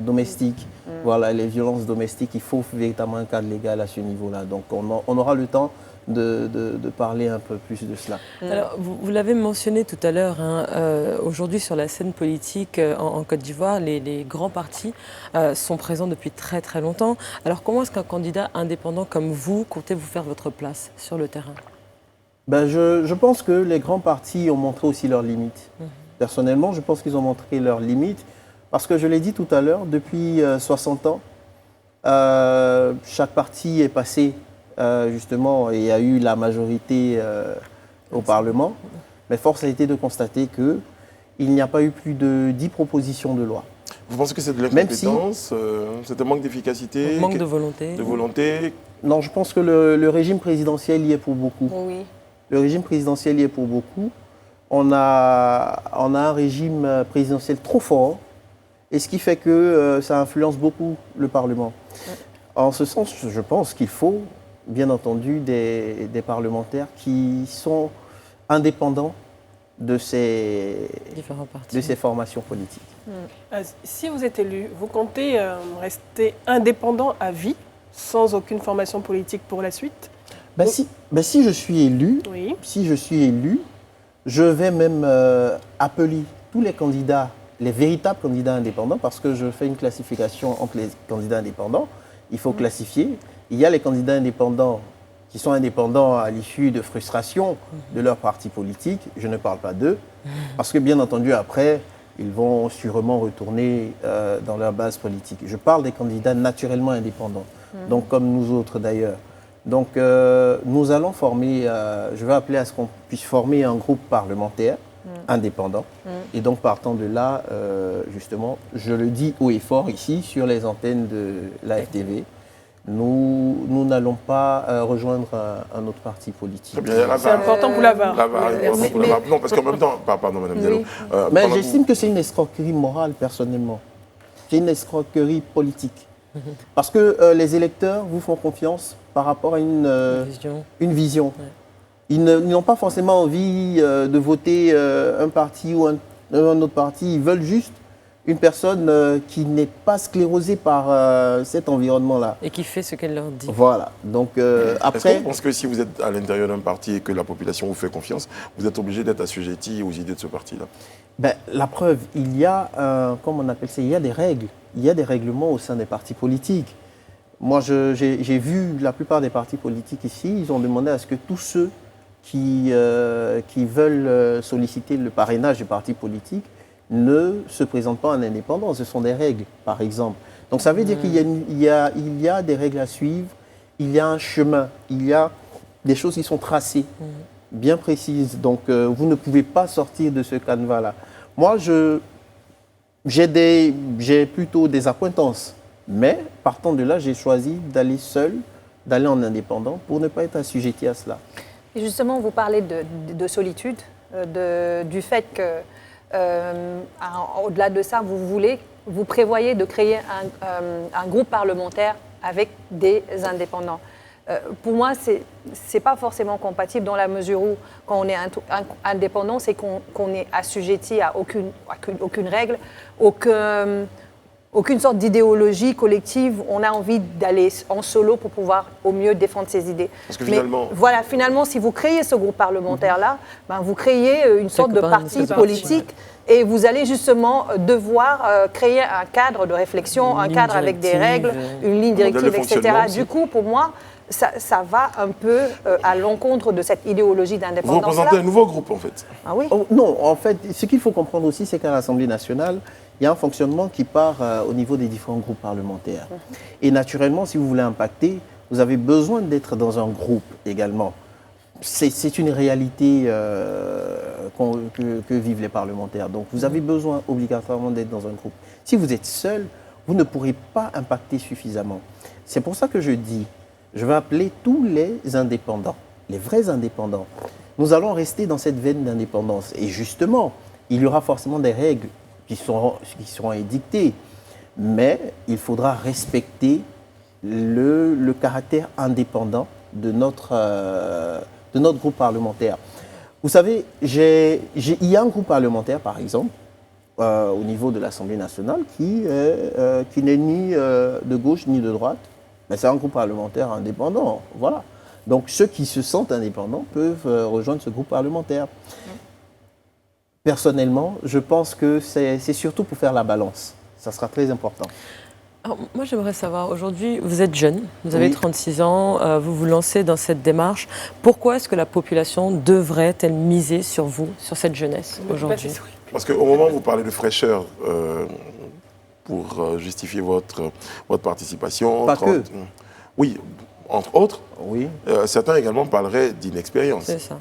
domestiques. Voilà, les violences domestiques, il faut véritablement un cadre légal à ce niveau-là. Donc, on aura le temps de parler un peu plus de cela. Alors, vous l'avez mentionné tout à l'heure, aujourd'hui sur la scène politique en Côte d'Ivoire, les grands partis sont présents depuis très très longtemps. Alors comment est-ce qu'un candidat indépendant comme vous comptez vous faire votre place sur le terrain? Ben, je pense que les grands partis ont montré aussi leurs limites. Personnellement, je pense qu'ils ont montré leurs limites parce que je l'ai dit tout à l'heure, depuis 60 ans, chaque parti est passé justement et a eu la majorité au Parlement. Mais force a été de constater qu'il n'y a pas eu plus de 10 propositions de loi. Vous pensez que c'est de Même si- l'incompétence, c'est un manque d'efficacité, Manque de volonté. de volonté? Non, je pense que le régime présidentiel y est pour beaucoup. Oui. Le régime présidentiel y est pour beaucoup. On a un régime présidentiel trop fort, et ce qui fait que ça influence beaucoup le Parlement. En ce sens, je pense qu'il faut, bien entendu, des parlementaires qui sont indépendants de ces Différents partis. formations politiques. Si vous êtes élu, vous comptez rester indépendant à vie, sans aucune formation politique pour la suite? Si je suis élu, Oui. je vais même appeler tous les candidats, les véritables candidats indépendants, parce que je fais une classification entre les candidats indépendants. Il faut classifier. Il y a les candidats indépendants qui sont indépendants à l'issue de frustration de leur parti politique. Je ne parle pas d'eux, parce que bien entendu, après, ils vont sûrement retourner dans leur base politique. Je parle des candidats naturellement indépendants, donc comme nous autres d'ailleurs. Donc nous allons former, je vais appeler à ce qu'on puisse former un groupe parlementaire indépendant. Et donc partant de là, justement, je le dis haut et fort ici sur les antennes de l'AFTV, nous n'allons pas rejoindre un autre parti politique. Très bien, il y a la C'est VAR. important pour la VAR. La VAR, il est important pour la VAR. Non, parce qu'en même temps, pardon, Madame Diallo. Mais pendant que j'estime que c'est une escroquerie morale, personnellement. C'est une escroquerie politique. Parce que les électeurs vous font confiance par rapport à une vision. Ils n'ont pas forcément envie de voter un parti ou un autre parti. Ils veulent juste une personne qui n'est pas sclérosée par cet environnement-là. Et qui fait ce qu'elle leur dit. Voilà. Donc Est-ce après, qu'on pense que si vous êtes à l'intérieur d'un parti et que la population vous fait confiance, vous êtes obligé d'être assujetti aux idées de ce parti-là? ben, la preuve, il y a, comment on appelle ça, il y a des règles. Il y a des règlements au sein des partis politiques. Moi, j'ai vu la plupart des partis politiques ici, ils ont demandé à ce que tous ceux qui veulent solliciter le parrainage du parti politique ne se présentent pas en indépendant. Ce sont des règles, par exemple. Donc ça veut dire qu'il y a des règles à suivre, il y a un chemin, il y a des choses qui sont tracées, bien précises. Donc vous ne pouvez pas sortir de ce canevas-là. Moi, j'ai plutôt des accointances. Mais partant de là, j'ai choisi d'aller seul, d'aller en indépendant pour ne pas être assujetti à cela. Et justement, vous parlez de solitude, du fait que, au-delà de ça, vous prévoyez de créer un groupe parlementaire avec des indépendants. Pour moi, c'est pas forcément compatible dans la mesure où, quand on est indépendant, c'est qu'on est assujetti à aucune règle, aucune sorte d'idéologie collective. On a envie d'aller en solo pour pouvoir au mieux défendre ses idées. Parce que finalement... Mais voilà, finalement, si vous créez ce groupe parlementaire-là, ben, vous créez une sorte de parti politique et vous allez justement devoir créer un cadre de réflexion, un cadre avec des règles, une ligne directive, etc. Du coup, pour moi, ça va un peu à l'encontre de cette idéologie Vous d'indépendance-là. représentez un nouveau groupe, en fait. Ah oui. Oh, non, en fait, ce qu'il faut comprendre aussi, c'est qu'à l'Assemblée nationale, il y a un fonctionnement qui part au niveau des différents groupes parlementaires. Et naturellement, si vous voulez impacter, vous avez besoin d'être dans un groupe également. C'est une réalité que vivent les parlementaires. Donc, vous avez besoin obligatoirement d'être dans un groupe. Si vous êtes seul, vous ne pourrez pas impacter suffisamment. C'est pour ça que je dis, je vais appeler tous les indépendants, les vrais indépendants. Nous allons rester dans cette veine d'indépendance. Et justement, il y aura forcément des règles qui seront édictées. Mais il faudra respecter le caractère indépendant de notre groupe parlementaire. Vous savez, il y a un groupe parlementaire, par exemple, au niveau de l'Assemblée nationale, qui n'est ni de gauche ni de droite, mais c'est un groupe parlementaire indépendant. Voilà. Donc ceux qui se sentent indépendants peuvent rejoindre ce groupe parlementaire. Personnellement, je pense que c'est surtout pour faire la balance. Ça sera très important. Alors, moi, j'aimerais savoir, aujourd'hui, vous êtes jeune, vous avez 36 ans, vous vous lancez dans cette démarche. Pourquoi est-ce que la population devrait-elle miser sur vous, sur cette jeunesse aujourd'hui? Parce qu'au moment où vous parlez de fraîcheur, pour justifier votre participation... Pas que. Oui, entre autres, Oui. certains également parleraient d'inexpérience. C'est ça.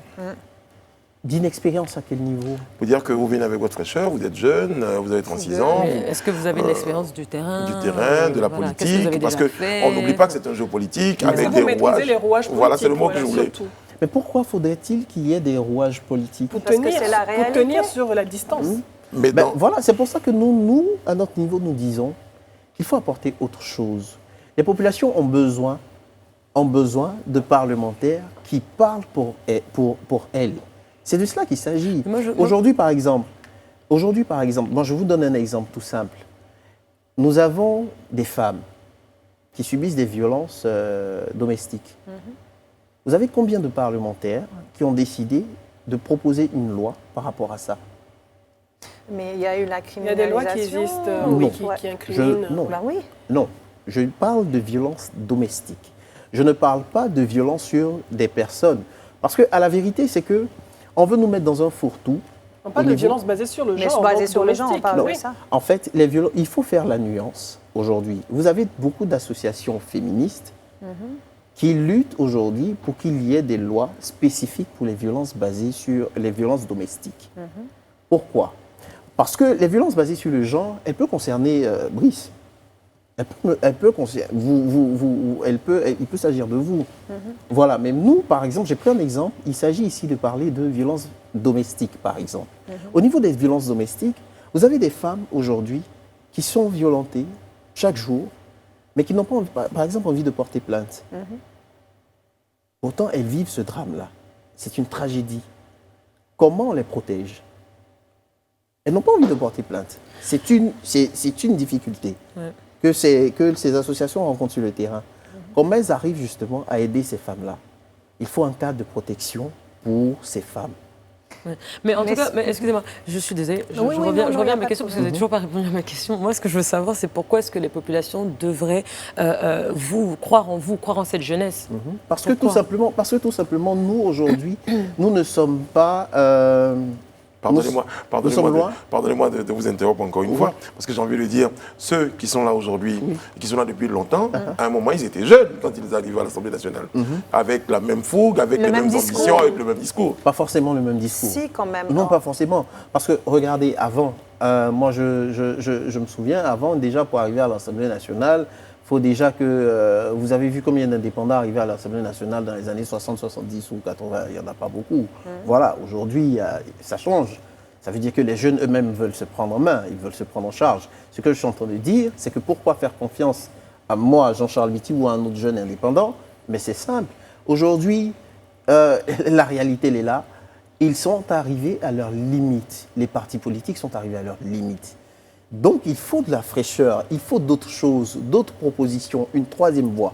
D'inexpérience à quel niveau? Pour dire que vous venez avec votre fraîcheur, vous êtes jeune, vous avez 36 ans. Mais est-ce que vous avez de l'expérience du terrain? Du terrain, de la voilà, qu'est-ce que vous avez politique, parce déjà fait? qu'on n'oublie pas que c'est un jeu politique Est-ce avec que des vous maîtrisez les rouages politiques? Voilà, c'est le mot que je voulais. surtout. Mais pourquoi faudrait-il qu'il y ait des rouages politiques? Pour Parce que tenir, c'est la pour réalité. tenir sur la distance. Mais Ben, dans- voilà, c'est pour ça que nous, à notre niveau, nous disons qu'il faut apporter autre chose. Les populations ont besoin de parlementaires qui parlent pour elles. C'est de cela qu'il s'agit. Aujourd'hui, par exemple, moi je vous donne un exemple tout simple. Nous avons des femmes qui subissent des violences domestiques. Vous avez combien de parlementaires qui ont décidé de proposer une loi par rapport à ça? Mais il y a eu la Il y a des lois qui criminalisation. existent, Non. qui incriminent. Non. Bah oui. Non, je parle de violence domestique. Je ne parle pas de violence sur des personnes. Parce qu'à la vérité, c'est que on veut nous mettre dans un fourre-tout. On parle de violence basée sur le Mais genre. basée donc sur le genre, on domestique. parle Non. de ça. En fait, il faut faire la nuance aujourd'hui. Vous avez beaucoup d'associations féministes qui luttent aujourd'hui pour qu'il y ait des lois spécifiques pour les violences basées sur les violences domestiques. Pourquoi? Parce que les violences basées sur le genre, elles peuvent concerner Brice. Il peut s'agir de vous. Voilà, mais nous, par exemple, j'ai pris un exemple. Il s'agit ici de parler de violences domestiques, par exemple. Au niveau des violences domestiques, vous avez des femmes aujourd'hui qui sont violentées chaque jour, mais qui n'ont pas, par exemple, envie de porter plainte. Pourtant, elles vivent ce drame-là. C'est une tragédie. Comment on les protège? Elles n'ont pas envie de porter plainte. C'est une difficulté Ouais. que ces associations rencontrent sur le terrain. Comment elles arrivent justement à aider ces femmes-là? Il faut un cadre de protection pour ces femmes. Ouais. Mais en Mais tout cas, c'est- excusez-moi, je suis désolée, je Oui, oui, reviens, non, je non, reviens y a à ma pas question de parce que vous n'avez toujours pas répondu à ma question. Moi, ce que je veux savoir, c'est pourquoi est-ce que les populations devraient croire en cette jeunesse. Parce que tout simplement, nous aujourd'hui, nous ne sommes pas. Pardonnez-moi de vous interrompre encore une fois, parce que j'ai envie de dire, ceux qui sont là aujourd'hui, et qui sont là depuis longtemps, à un moment, ils étaient jeunes quand ils arrivaient à l'Assemblée nationale, avec la même fougue, avec Le les même mêmes discours. ambitions, avec le même discours. Pas forcément le même discours. Si, quand même. Non, pas forcément. Parce que, regardez, avant, moi, je me souviens, avant, déjà, pour arriver à l'Assemblée nationale, il faut déjà que... vous avez vu combien d'indépendants arrivaient à l'Assemblée nationale dans les années 60, 70 ou 80. Il n'y en a pas beaucoup. Voilà, aujourd'hui, ça change. Ça veut dire que les jeunes eux-mêmes veulent se prendre en main, ils veulent se prendre en charge. Ce que je suis en train de dire, c'est que pourquoi faire confiance à moi, Jean-Charles Biti, ou à un autre jeune indépendant? Mais c'est simple. Aujourd'hui, la réalité, elle est là. Ils sont arrivés à leurs limites. Les partis politiques sont arrivés à leurs limites. Donc, il faut de la fraîcheur, il faut d'autres choses, d'autres propositions, une troisième voie.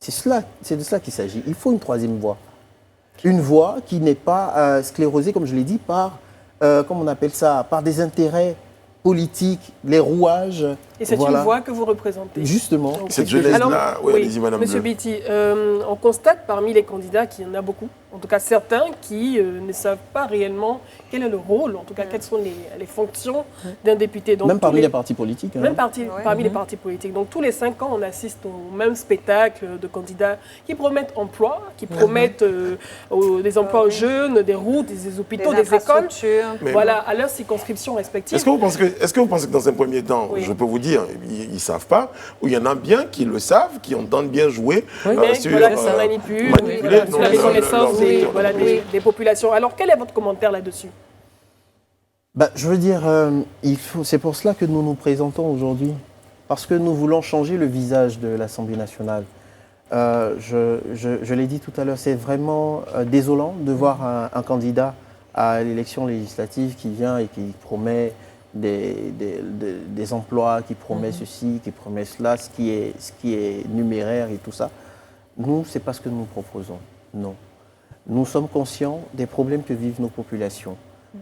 C'est de cela qu'il s'agit. Il faut une troisième voie. Une voie qui n'est pas sclérosée, comme je l'ai dit, par, comment on appelle ça, par des intérêts politiques, les rouages. Et c'est voilà. une voix que vous représentez. Justement. Donc, Cette Alors, jeunesse-là, oui, allez-y, Madame Monsieur Bleu. Biti, on constate parmi les candidats qu'il y en a beaucoup, en tout cas certains qui ne savent pas réellement quel est le rôle, en tout cas quelles sont les fonctions d'un député. Donc, Même tous parmi les partis politiques. hein. Même parmi les partis politiques. Donc tous les 5 ans, on assiste au même spectacle de candidats qui promettent emploi, qui promettent des emplois aux jeunes, des routes, des hôpitaux, des écoles. infrastructures. Mais- Voilà, à leurs circonscriptions respectives. Est-ce que vous pensez que dans un premier temps, Oui. je peux vous dire, ils ne savent pas, ou il y en a bien qui le savent, qui entendent bien jouer Mais voilà, ça manipule, manipuler sur la reconnaissance leurs électeurs. voilà, des populations. Alors quel est votre commentaire là-dessus? Bah, je veux dire, c'est pour cela que nous nous présentons aujourd'hui. Parce que nous voulons changer le visage de l'Assemblée nationale. Je l'ai dit tout à l'heure, c'est vraiment désolant de voir un candidat à l'élection législative qui vient et qui promet des emplois, qui promet ceci, qui promet cela, ce qui est numéraire et tout ça. Nous, ce n'est pas ce que nous proposons. Non. Nous sommes conscients des problèmes que vivent nos populations.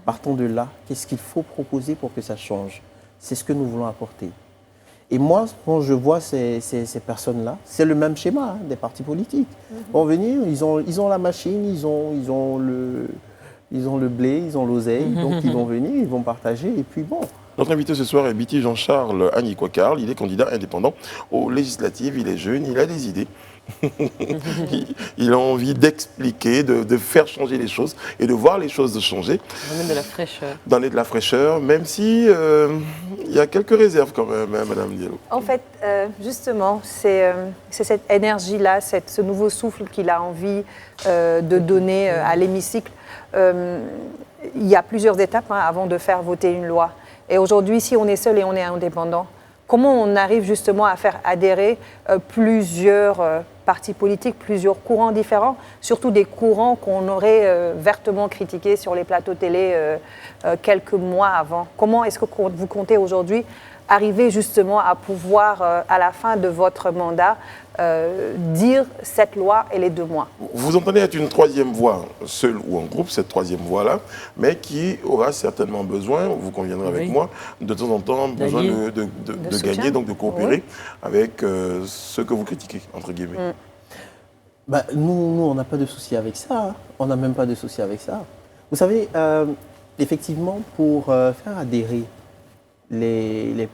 Partons de là, qu'est-ce qu'il faut proposer pour que ça change? C'est ce que nous voulons apporter. Et moi, quand je vois ces personnes-là, c'est le même schéma hein, des partis politiques. Ils vont venir, ils ont la machine, ils ont le blé, ils ont l'oseille, donc ils vont venir, ils vont partager, et puis bon. Notre invité ce soir est Biti Jean-Charles Agnicois-Carl. Il est candidat indépendant aux législatives. Il est jeune, il a des idées. Il a envie d'expliquer, de faire changer les choses et de voir les choses changer. Donner de la fraîcheur. Donner de la fraîcheur, même si il y a quelques réserves quand même, hein, Madame Diallo. En fait, justement, c'est cette énergie-là, ce nouveau souffle qu'il a envie de donner à l'hémicycle. Il y a plusieurs étapes hein, avant de faire voter une loi. Et aujourd'hui, si on est seul et on est indépendant, comment on arrive justement à faire adhérer plusieurs partis politiques, plusieurs courants différents, surtout des courants qu'on aurait vertement critiqués sur les plateaux télé quelques mois avant. Comment est-ce que vous comptez aujourd'hui arriver justement à pouvoir, à la fin de votre mandat, dire cette loi, elle est de moi? Vous entendez être une troisième voie, seule ou en groupe, cette troisième voie-là, mais qui aura certainement besoin, vous conviendrez avec moi, de temps en temps, besoin de soutien. gagner, donc de coopérer avec ceux que vous critiquez, entre guillemets. Bah, nous, on n'a pas de souci avec ça. Hein. On n'a même pas de souci avec ça. Vous savez, effectivement, pour faire adhérer les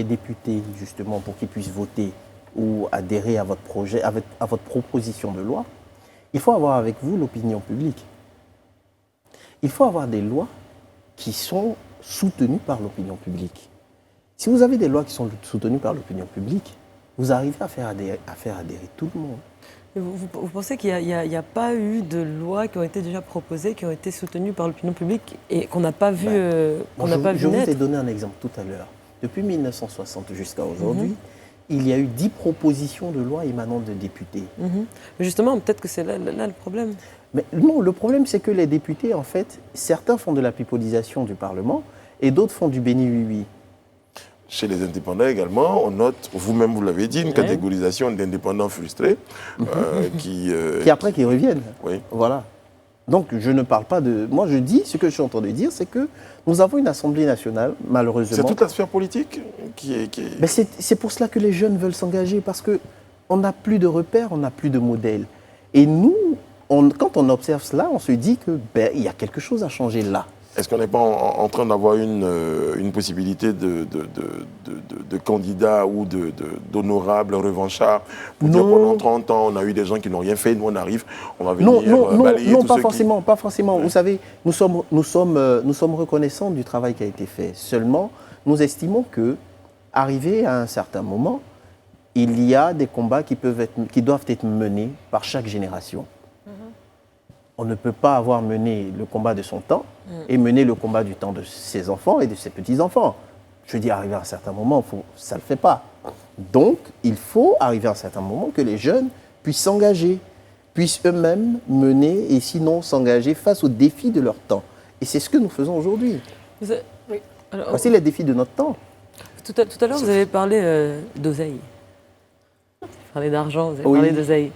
députés, justement, pour qu'ils puissent voter ou adhérer à votre projet, à votre proposition de loi, il faut avoir avec vous l'opinion publique. Il faut avoir des lois qui sont soutenues par l'opinion publique. Si vous avez des lois qui sont soutenues par l'opinion publique, vous arrivez à faire adhérer tout le monde. Vous pensez qu'il n'y a pas eu de lois qui ont été déjà proposées, qui ont été soutenues par l'opinion publique et qu'on n'a pas vu, Je vous naître? ai donné un exemple tout à l'heure. Depuis 1960 jusqu'à aujourd'hui, il y a eu 10 propositions de loi émanant de députés. Justement, peut-être que c'est là le problème. Mais non, le problème, c'est que les députés, en fait, certains font de la pipolisation du Parlement et d'autres font du béni oui-oui. Chez les indépendants également, on note, vous-même vous l'avez dit, une catégorisation d'indépendants frustrés qui Qui reviennent. Oui. Voilà. Donc, je ne parle pas de... Moi, je dis, ce que je suis en train de dire, c'est que nous avons une Assemblée nationale, malheureusement... C'est toute la sphère politique qui est... Mais c'est pour cela que les jeunes veulent s'engager, parce qu'on n'a plus de repères, on n'a plus de modèles. Et nous, quand on observe cela, on se dit que il y a quelque chose à changer là. Est-ce qu'on n'est pas en train d'avoir une possibilité de candidat ou d'honorable revanchard pour dire pendant 30 ans, on a eu des gens qui n'ont rien fait, nous on arrive, on va venir balayer non, tous pas ceux forcément, pas forcément. Ouais. Vous savez, nous sommes reconnaissants du travail qui a été fait. Seulement, nous estimons que, arrivé à un certain moment, il y a des combats qui doivent être menés par chaque génération. On ne peut pas avoir mené le combat de son temps et mener le combat du temps de ses enfants et de ses petits-enfants. Je dis, arrivé à un certain moment, ça ne le fait pas. Donc, il faut arriver à un certain moment que les jeunes puissent s'engager, puissent eux-mêmes mener et sinon s'engager face aux défis de leur temps. Et c'est ce que nous faisons aujourd'hui. Oui. Alors, Voici les défis de notre temps. tout à l'heure, vous avez parlé d'oseille. Vous avez parlé d'argent, vous avez Oui. parlé d'oseille.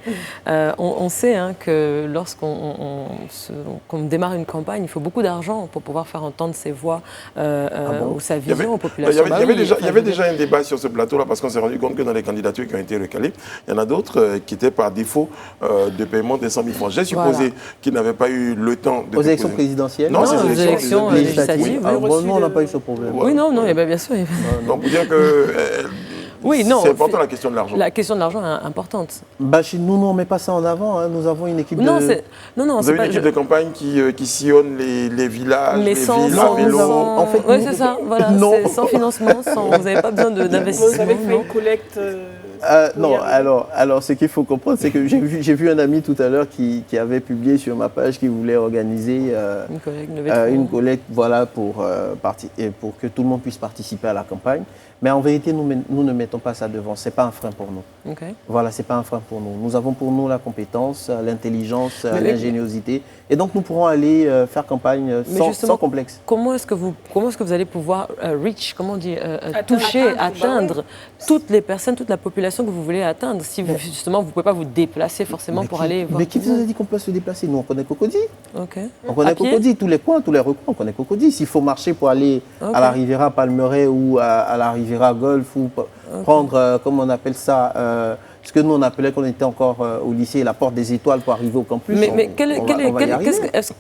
On sait que lorsqu'on démarre une campagne, il faut beaucoup d'argent pour pouvoir faire entendre ses voix ou sa vision aux populations. Il y avait déjà un débat sur ce plateau-là parce qu'on s'est rendu compte que dans les candidatures qui ont été recalées, il y en a d'autres qui étaient par défaut de paiement des 100 000 francs. J'ai supposé qu'ils n'avaient pas eu le temps de Aux élections présidentielles? Non, Non, c'est aux les élections législatives. législatives. Ah, oui. bon, nous, on n'a pas eu ce problème. Ouais. Oui, non, bien sûr. Donc, pour dire que Oui, non, c'est important la question de l'argent. La question de l'argent est importante. Bah, chez nous, on ne met pas ça en avant. Hein. Nous avons une équipe Non, de... non, Vous c'est avez pas. une équipe de campagne qui sillonne les villages, Mais les sans, villes, sans, à vélo. En fait, ouais, nous- c'est ça, voilà, Non. c'est sans financement, vous n'avez pas besoin Vous d'investissement. avez fait non. une collecte. Non, Oui, alors ce qu'il faut comprendre, c'est que j'ai vu un ami tout à l'heure qui avait publié sur ma page qu'il voulait organiser Une collègue levée de fonds. une collecte voilà, pour que tout le monde puisse participer à la campagne. Mais en vérité, nous ne mettons pas ça devant. Ce n'est pas un frein pour nous. Ok. Voilà, ce n'est pas un frein pour nous. Nous avons pour nous la compétence, l'intelligence, Mais- l'ingéniosité. Et donc, nous pourrons aller faire campagne Mais sans justement, complexe. Comment est-ce que vous allez pouvoir reach, comment on dit, toucher, atteindre, atteindre toutes les personnes, toute la population que vous voulez atteindre si vous, justement vous ne pouvez pas vous déplacer forcément pour aller voir. Mais qui tout le vous a monde. dit qu'on peut se déplacer? Nous, on connaît Cocody. Ok. On connaît À pied Cocody, tous les coins, tous les recoins, on connaît Cocody. S'il faut marcher pour aller Ok. à la Riviera Palmeraie ou à la Riviera Golf ou prendre, comment on appelle ça, ce que nous on appelait quand on était encore au lycée, la porte des étoiles pour arriver au campus. Mais on va y arriver.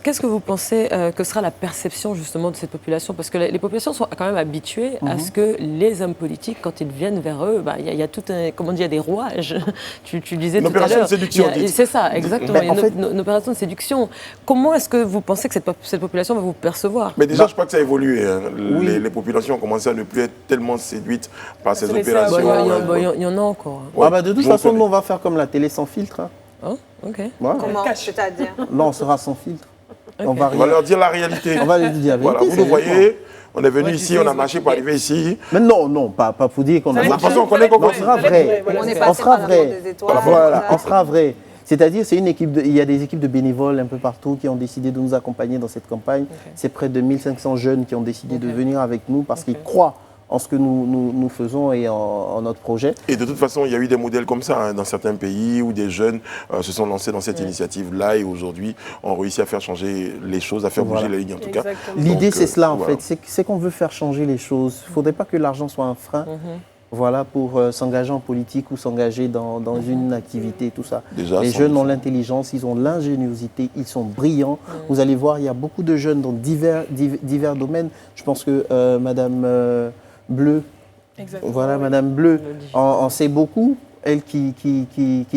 qu'est-ce que vous pensez que sera la perception justement de cette population? Parce que les populations sont quand même habituées à ce que les hommes politiques, quand ils viennent vers eux, il y a tout un, comment on dit, il y a des rouages. tu disais Une tout à opération l'heure. de séduction, Il y a- dites. C'est ça, exactement. Ben, Il y a en fait- une opération de séduction. Comment est-ce que vous pensez que cette population va vous percevoir? Mais déjà, je crois que ça a évolué. Hein. Oui. Les populations ont commencé à ne plus être tellement séduites par ces Se laisser Bah, opérations. Il y en a encore. Ouais. Ah bah, de toute J'en façon, connais. nous on va faire comme la télé sans filtre. Hein. Hein? Ok. Voilà. Comment? Cache. C'est-à-dire? Là, on sera sans filtre. On Ok. va On va rien. leur dire la réalité. On va leur dire la Voilà, vérité. vous nous c'est vrai. voyez, on est venu Ouais, ici, tu on a sais, marché pour arriver ici. Mais non, pas pour dire qu'on a De toute marché. façon, on connaît Non, on sera vrai. On est On passé sera par la porte vrai. des étoiles. Voilà, ça. on sera vrai. C'est-à-dire, c'est une équipe il y a des équipes de bénévoles un peu partout qui ont décidé de nous accompagner dans cette campagne. C'est près de 1500 jeunes qui ont décidé de venir avec nous parce qu'ils croient en ce que nous faisons et en notre projet. Et de toute façon, il y a eu des modèles comme ça hein, dans certains pays où des jeunes se sont lancés dans cette initiative-là et aujourd'hui ont réussi à faire changer les choses, à faire bouger Voilà. la ligne en tout cas. Exactement. L'idée, Donc, c'est cela en voilà. fait, c'est qu'on veut faire changer les choses. Il ne faudrait pas que l'argent soit un frein. Voilà, pour s'engager en politique ou s'engager dans une activité, tout ça. Déjà, Les sans jeunes doute. ont l'intelligence, ils ont l'ingéniosité, ils sont brillants. Vous allez voir, il y a beaucoup de jeunes dans divers domaines. Je pense que Madame Bleu, Exactement. voilà, Madame Bleu en sait beaucoup. Elle qui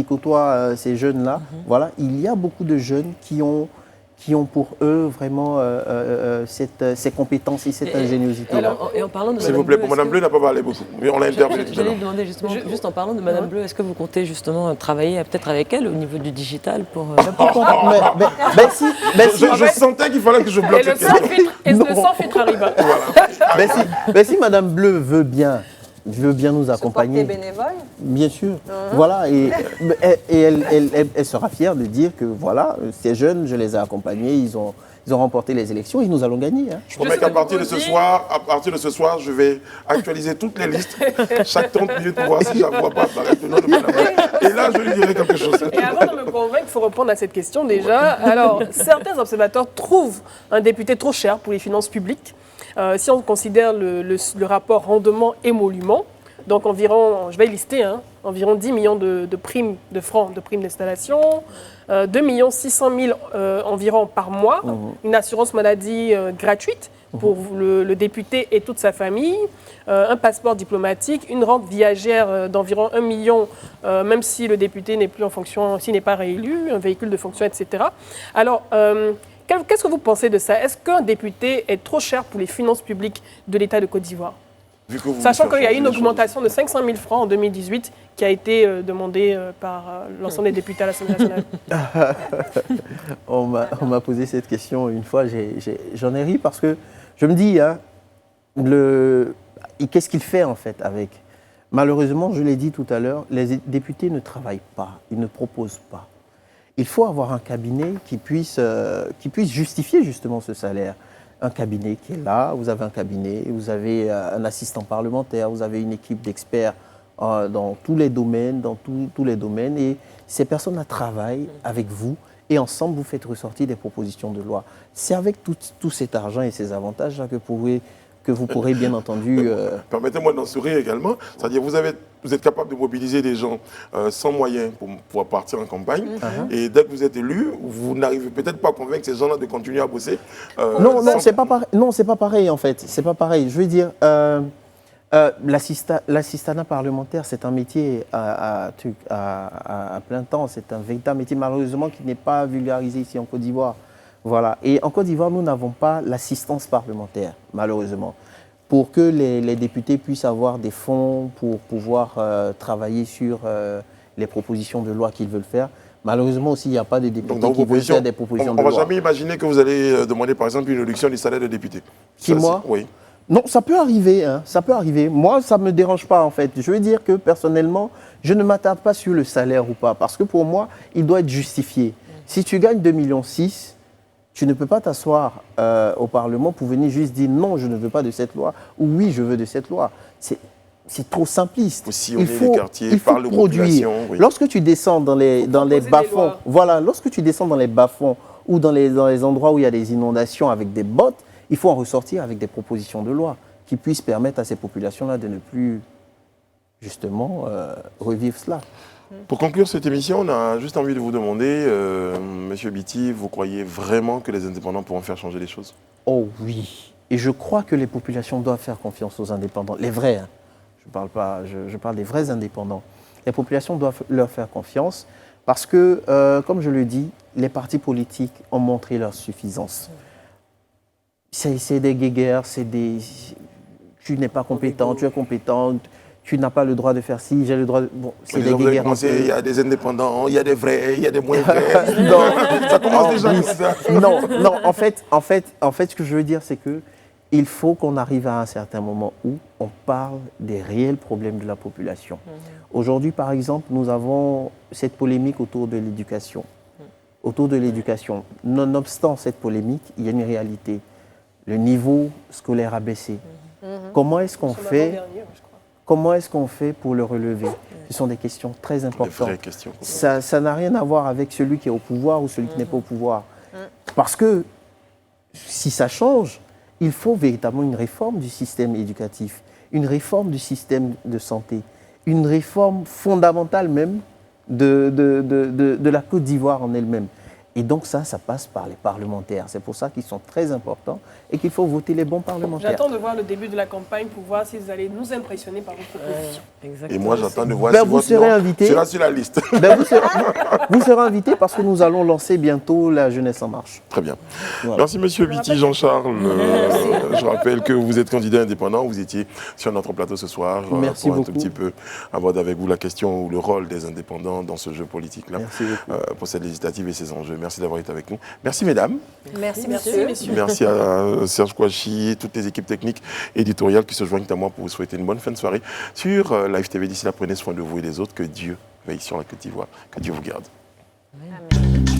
côtoie ces jeunes-là. Voilà, il y a beaucoup de jeunes qui ont pour eux vraiment ces compétences et cette ingéniosité. Et en parlant de S'il Madame vous plaît, Bleu, pour Madame Bleu, n'a pas parlé beaucoup. Mais on l'a interviewé tout à J'allais l'heure. lui demander justement, juste en parlant de Madame Bleu, est-ce que vous comptez justement travailler peut-être avec elle au niveau du digital pour... Je sentais qu'il fallait que je bloque Et le cette sans question. filtre, et le sans filtre arrive. si Madame Bleu veut bien, veut bien nous Se accompagner. porter bénévole. Bien sûr. Voilà, et elle sera fière de dire que voilà, ces jeunes, je les ai accompagnés, ils ont remporté les élections et nous allons gagner. Hein. Je promets qu'à partir de ce soir, je vais actualiser toutes les listes, chaque 30 minutes pour voir si je ne vois pas apparaître le nom de Madame. Et là, je lui dirai quelque chose. Et avant de me convaincre, il faut répondre à cette question déjà. Alors, certains observateurs trouvent un député trop cher pour les finances publiques. Si on considère le rapport rendement-émolument, donc environ, je vais lister, environ 10 millions de primes de francs, de primes d'installation, 2 600 000 environ par mois, une assurance maladie gratuite pour le député et toute sa famille, un passeport diplomatique, une rente viagère d'environ 1 million, même si le député n'est plus en fonction, s'il n'est pas réélu, un véhicule de fonction, etc. Alors, qu'est-ce que vous pensez de ça? Est-ce qu'un député est trop cher pour les finances publiques de l'État de Côte d'Ivoire? Sachant qu'il y a eu une augmentation de 500 000 francs en 2018 qui a été demandée par l'ensemble des députés à l'Assemblée nationale. On m'a posé cette question une fois, j'en ai ri parce que je me dis, qu'est-ce qu'il fait en fait avec? Malheureusement, je l'ai dit tout à l'heure, les députés ne travaillent pas, ils ne proposent pas. Il faut avoir un cabinet qui puisse justifier justement ce salaire. Un cabinet qui est là, vous avez un cabinet, vous avez un assistant parlementaire, vous avez une équipe d'experts dans tous les domaines, et ces personnes-là travaillent avec vous et ensemble vous faites ressortir des propositions de loi. C'est avec tout cet argent et ces avantages-là que vous pourrez bien entendu... Permettez-moi d'en sourire également. C'est-à-dire vous êtes capable de mobiliser des gens sans moyens pour pouvoir partir en campagne. Et dès que vous êtes élu, vous n'arrivez peut-être pas à convaincre ces gens-là de continuer à bosser. Non, c'est pas pareil. Non, c'est pas pareil en fait. C'est pas pareil. Je veux dire, l'assistanat parlementaire, c'est un métier à plein temps. C'est un véritable métier, malheureusement, qui n'est pas vulgarisé ici en Côte d'Ivoire. Voilà. Et en Côte d'Ivoire, nous n'avons pas l'assistance parlementaire, malheureusement. Pour que les députés puissent avoir des fonds pour pouvoir travailler sur les propositions de loi qu'ils veulent faire. Malheureusement aussi, il n'y a pas de députés qui veulent faire des propositions de loi. On ne va jamais imaginer que vous allez demander, par exemple, une réduction du salaire de député. Moi? Oui. Non, ça peut arriver. Ça peut arriver. Moi, ça ne me dérange pas, en fait. Je veux dire que, personnellement, je ne m'attarde pas sur le salaire ou pas. Parce que pour moi, il doit être justifié. Si tu gagnes 2,6 millions, tu ne peux pas t'asseoir au Parlement pour venir juste dire non, je ne veux pas de cette loi ou oui, je veux de cette loi. C'est trop simpliste. Il faut produire. Oui. Lorsque tu descends dans les bas-fonds, voilà, lorsque tu descends dans les bas-fonds ou dans les endroits où il y a des inondations avec des bottes, il faut en ressortir avec des propositions de loi qui puissent permettre à ces populations-là de ne plus, justement, revivre cela. Pour conclure cette émission, on a juste envie de vous demander, Monsieur Biti, vous croyez vraiment que les indépendants pourront faire changer les choses? Oh oui. Et je crois que les populations doivent faire confiance aux indépendants. Les vrais, hein. Je parle des vrais indépendants. Les populations doivent leur faire confiance parce que, comme je le dis, les partis politiques ont montré leur suffisance. C'est des guéguerres, tu n'es pas compétent, tu es compétent, tu n'as pas le droit de faire ci, j'ai le droit de... Bon, c'est des guéguerres. Il y a des indépendants, il y a des vrais, il y a des moins vrais. Non, ça commence déjà comme ça. Non, en fait, ce que je veux dire, c'est que il faut qu'on arrive à un certain moment où on parle des réels problèmes de la population. Aujourd'hui, par exemple, nous avons cette polémique autour de l'éducation. Nonobstant cette polémique, il y a une réalité. Le niveau scolaire a baissé. Comment est-ce qu'on fait pour le relever? Ce sont des questions très importantes. Des vraies questions. Ça n'a rien à voir avec celui qui est au pouvoir ou celui qui n'est pas au pouvoir. Parce que si ça change, il faut véritablement une réforme du système éducatif, une réforme du système de santé, une réforme fondamentale même de la Côte d'Ivoire en elle-même. Et donc ça passe par les parlementaires. C'est pour ça qu'ils sont très importants et qu'il faut voter les bons parlementaires. J'attends de voir le début de la campagne pour voir si vous allez nous impressionner par vos propositions. Et moi, j'attends de voir si votre nom sera sur la liste. Vous serez invité parce que nous allons lancer bientôt la Jeunesse en Marche. Très bien. Voilà. Merci, Monsieur Biti, Jean-Charles. Je rappelle que vous êtes candidat indépendant. Vous étiez sur notre plateau ce soir. Merci pour beaucoup. un tout petit peu aborder avec vous la question ou le rôle des indépendants dans ce jeu politique-là. Merci beaucoup. Pour cette législative et ses enjeux. merci d'avoir été avec nous. Merci mesdames. Merci, Merci, monsieur. messieurs. Merci à Serge Kouachi et toutes les équipes techniques et éditoriales qui se joignent à moi pour vous souhaiter une bonne fin de soirée sur Live TV. D'ici là, prenez soin de vous et des autres. Que Dieu veille sur la Côte d'Ivoire. Que Dieu vous garde. Amen.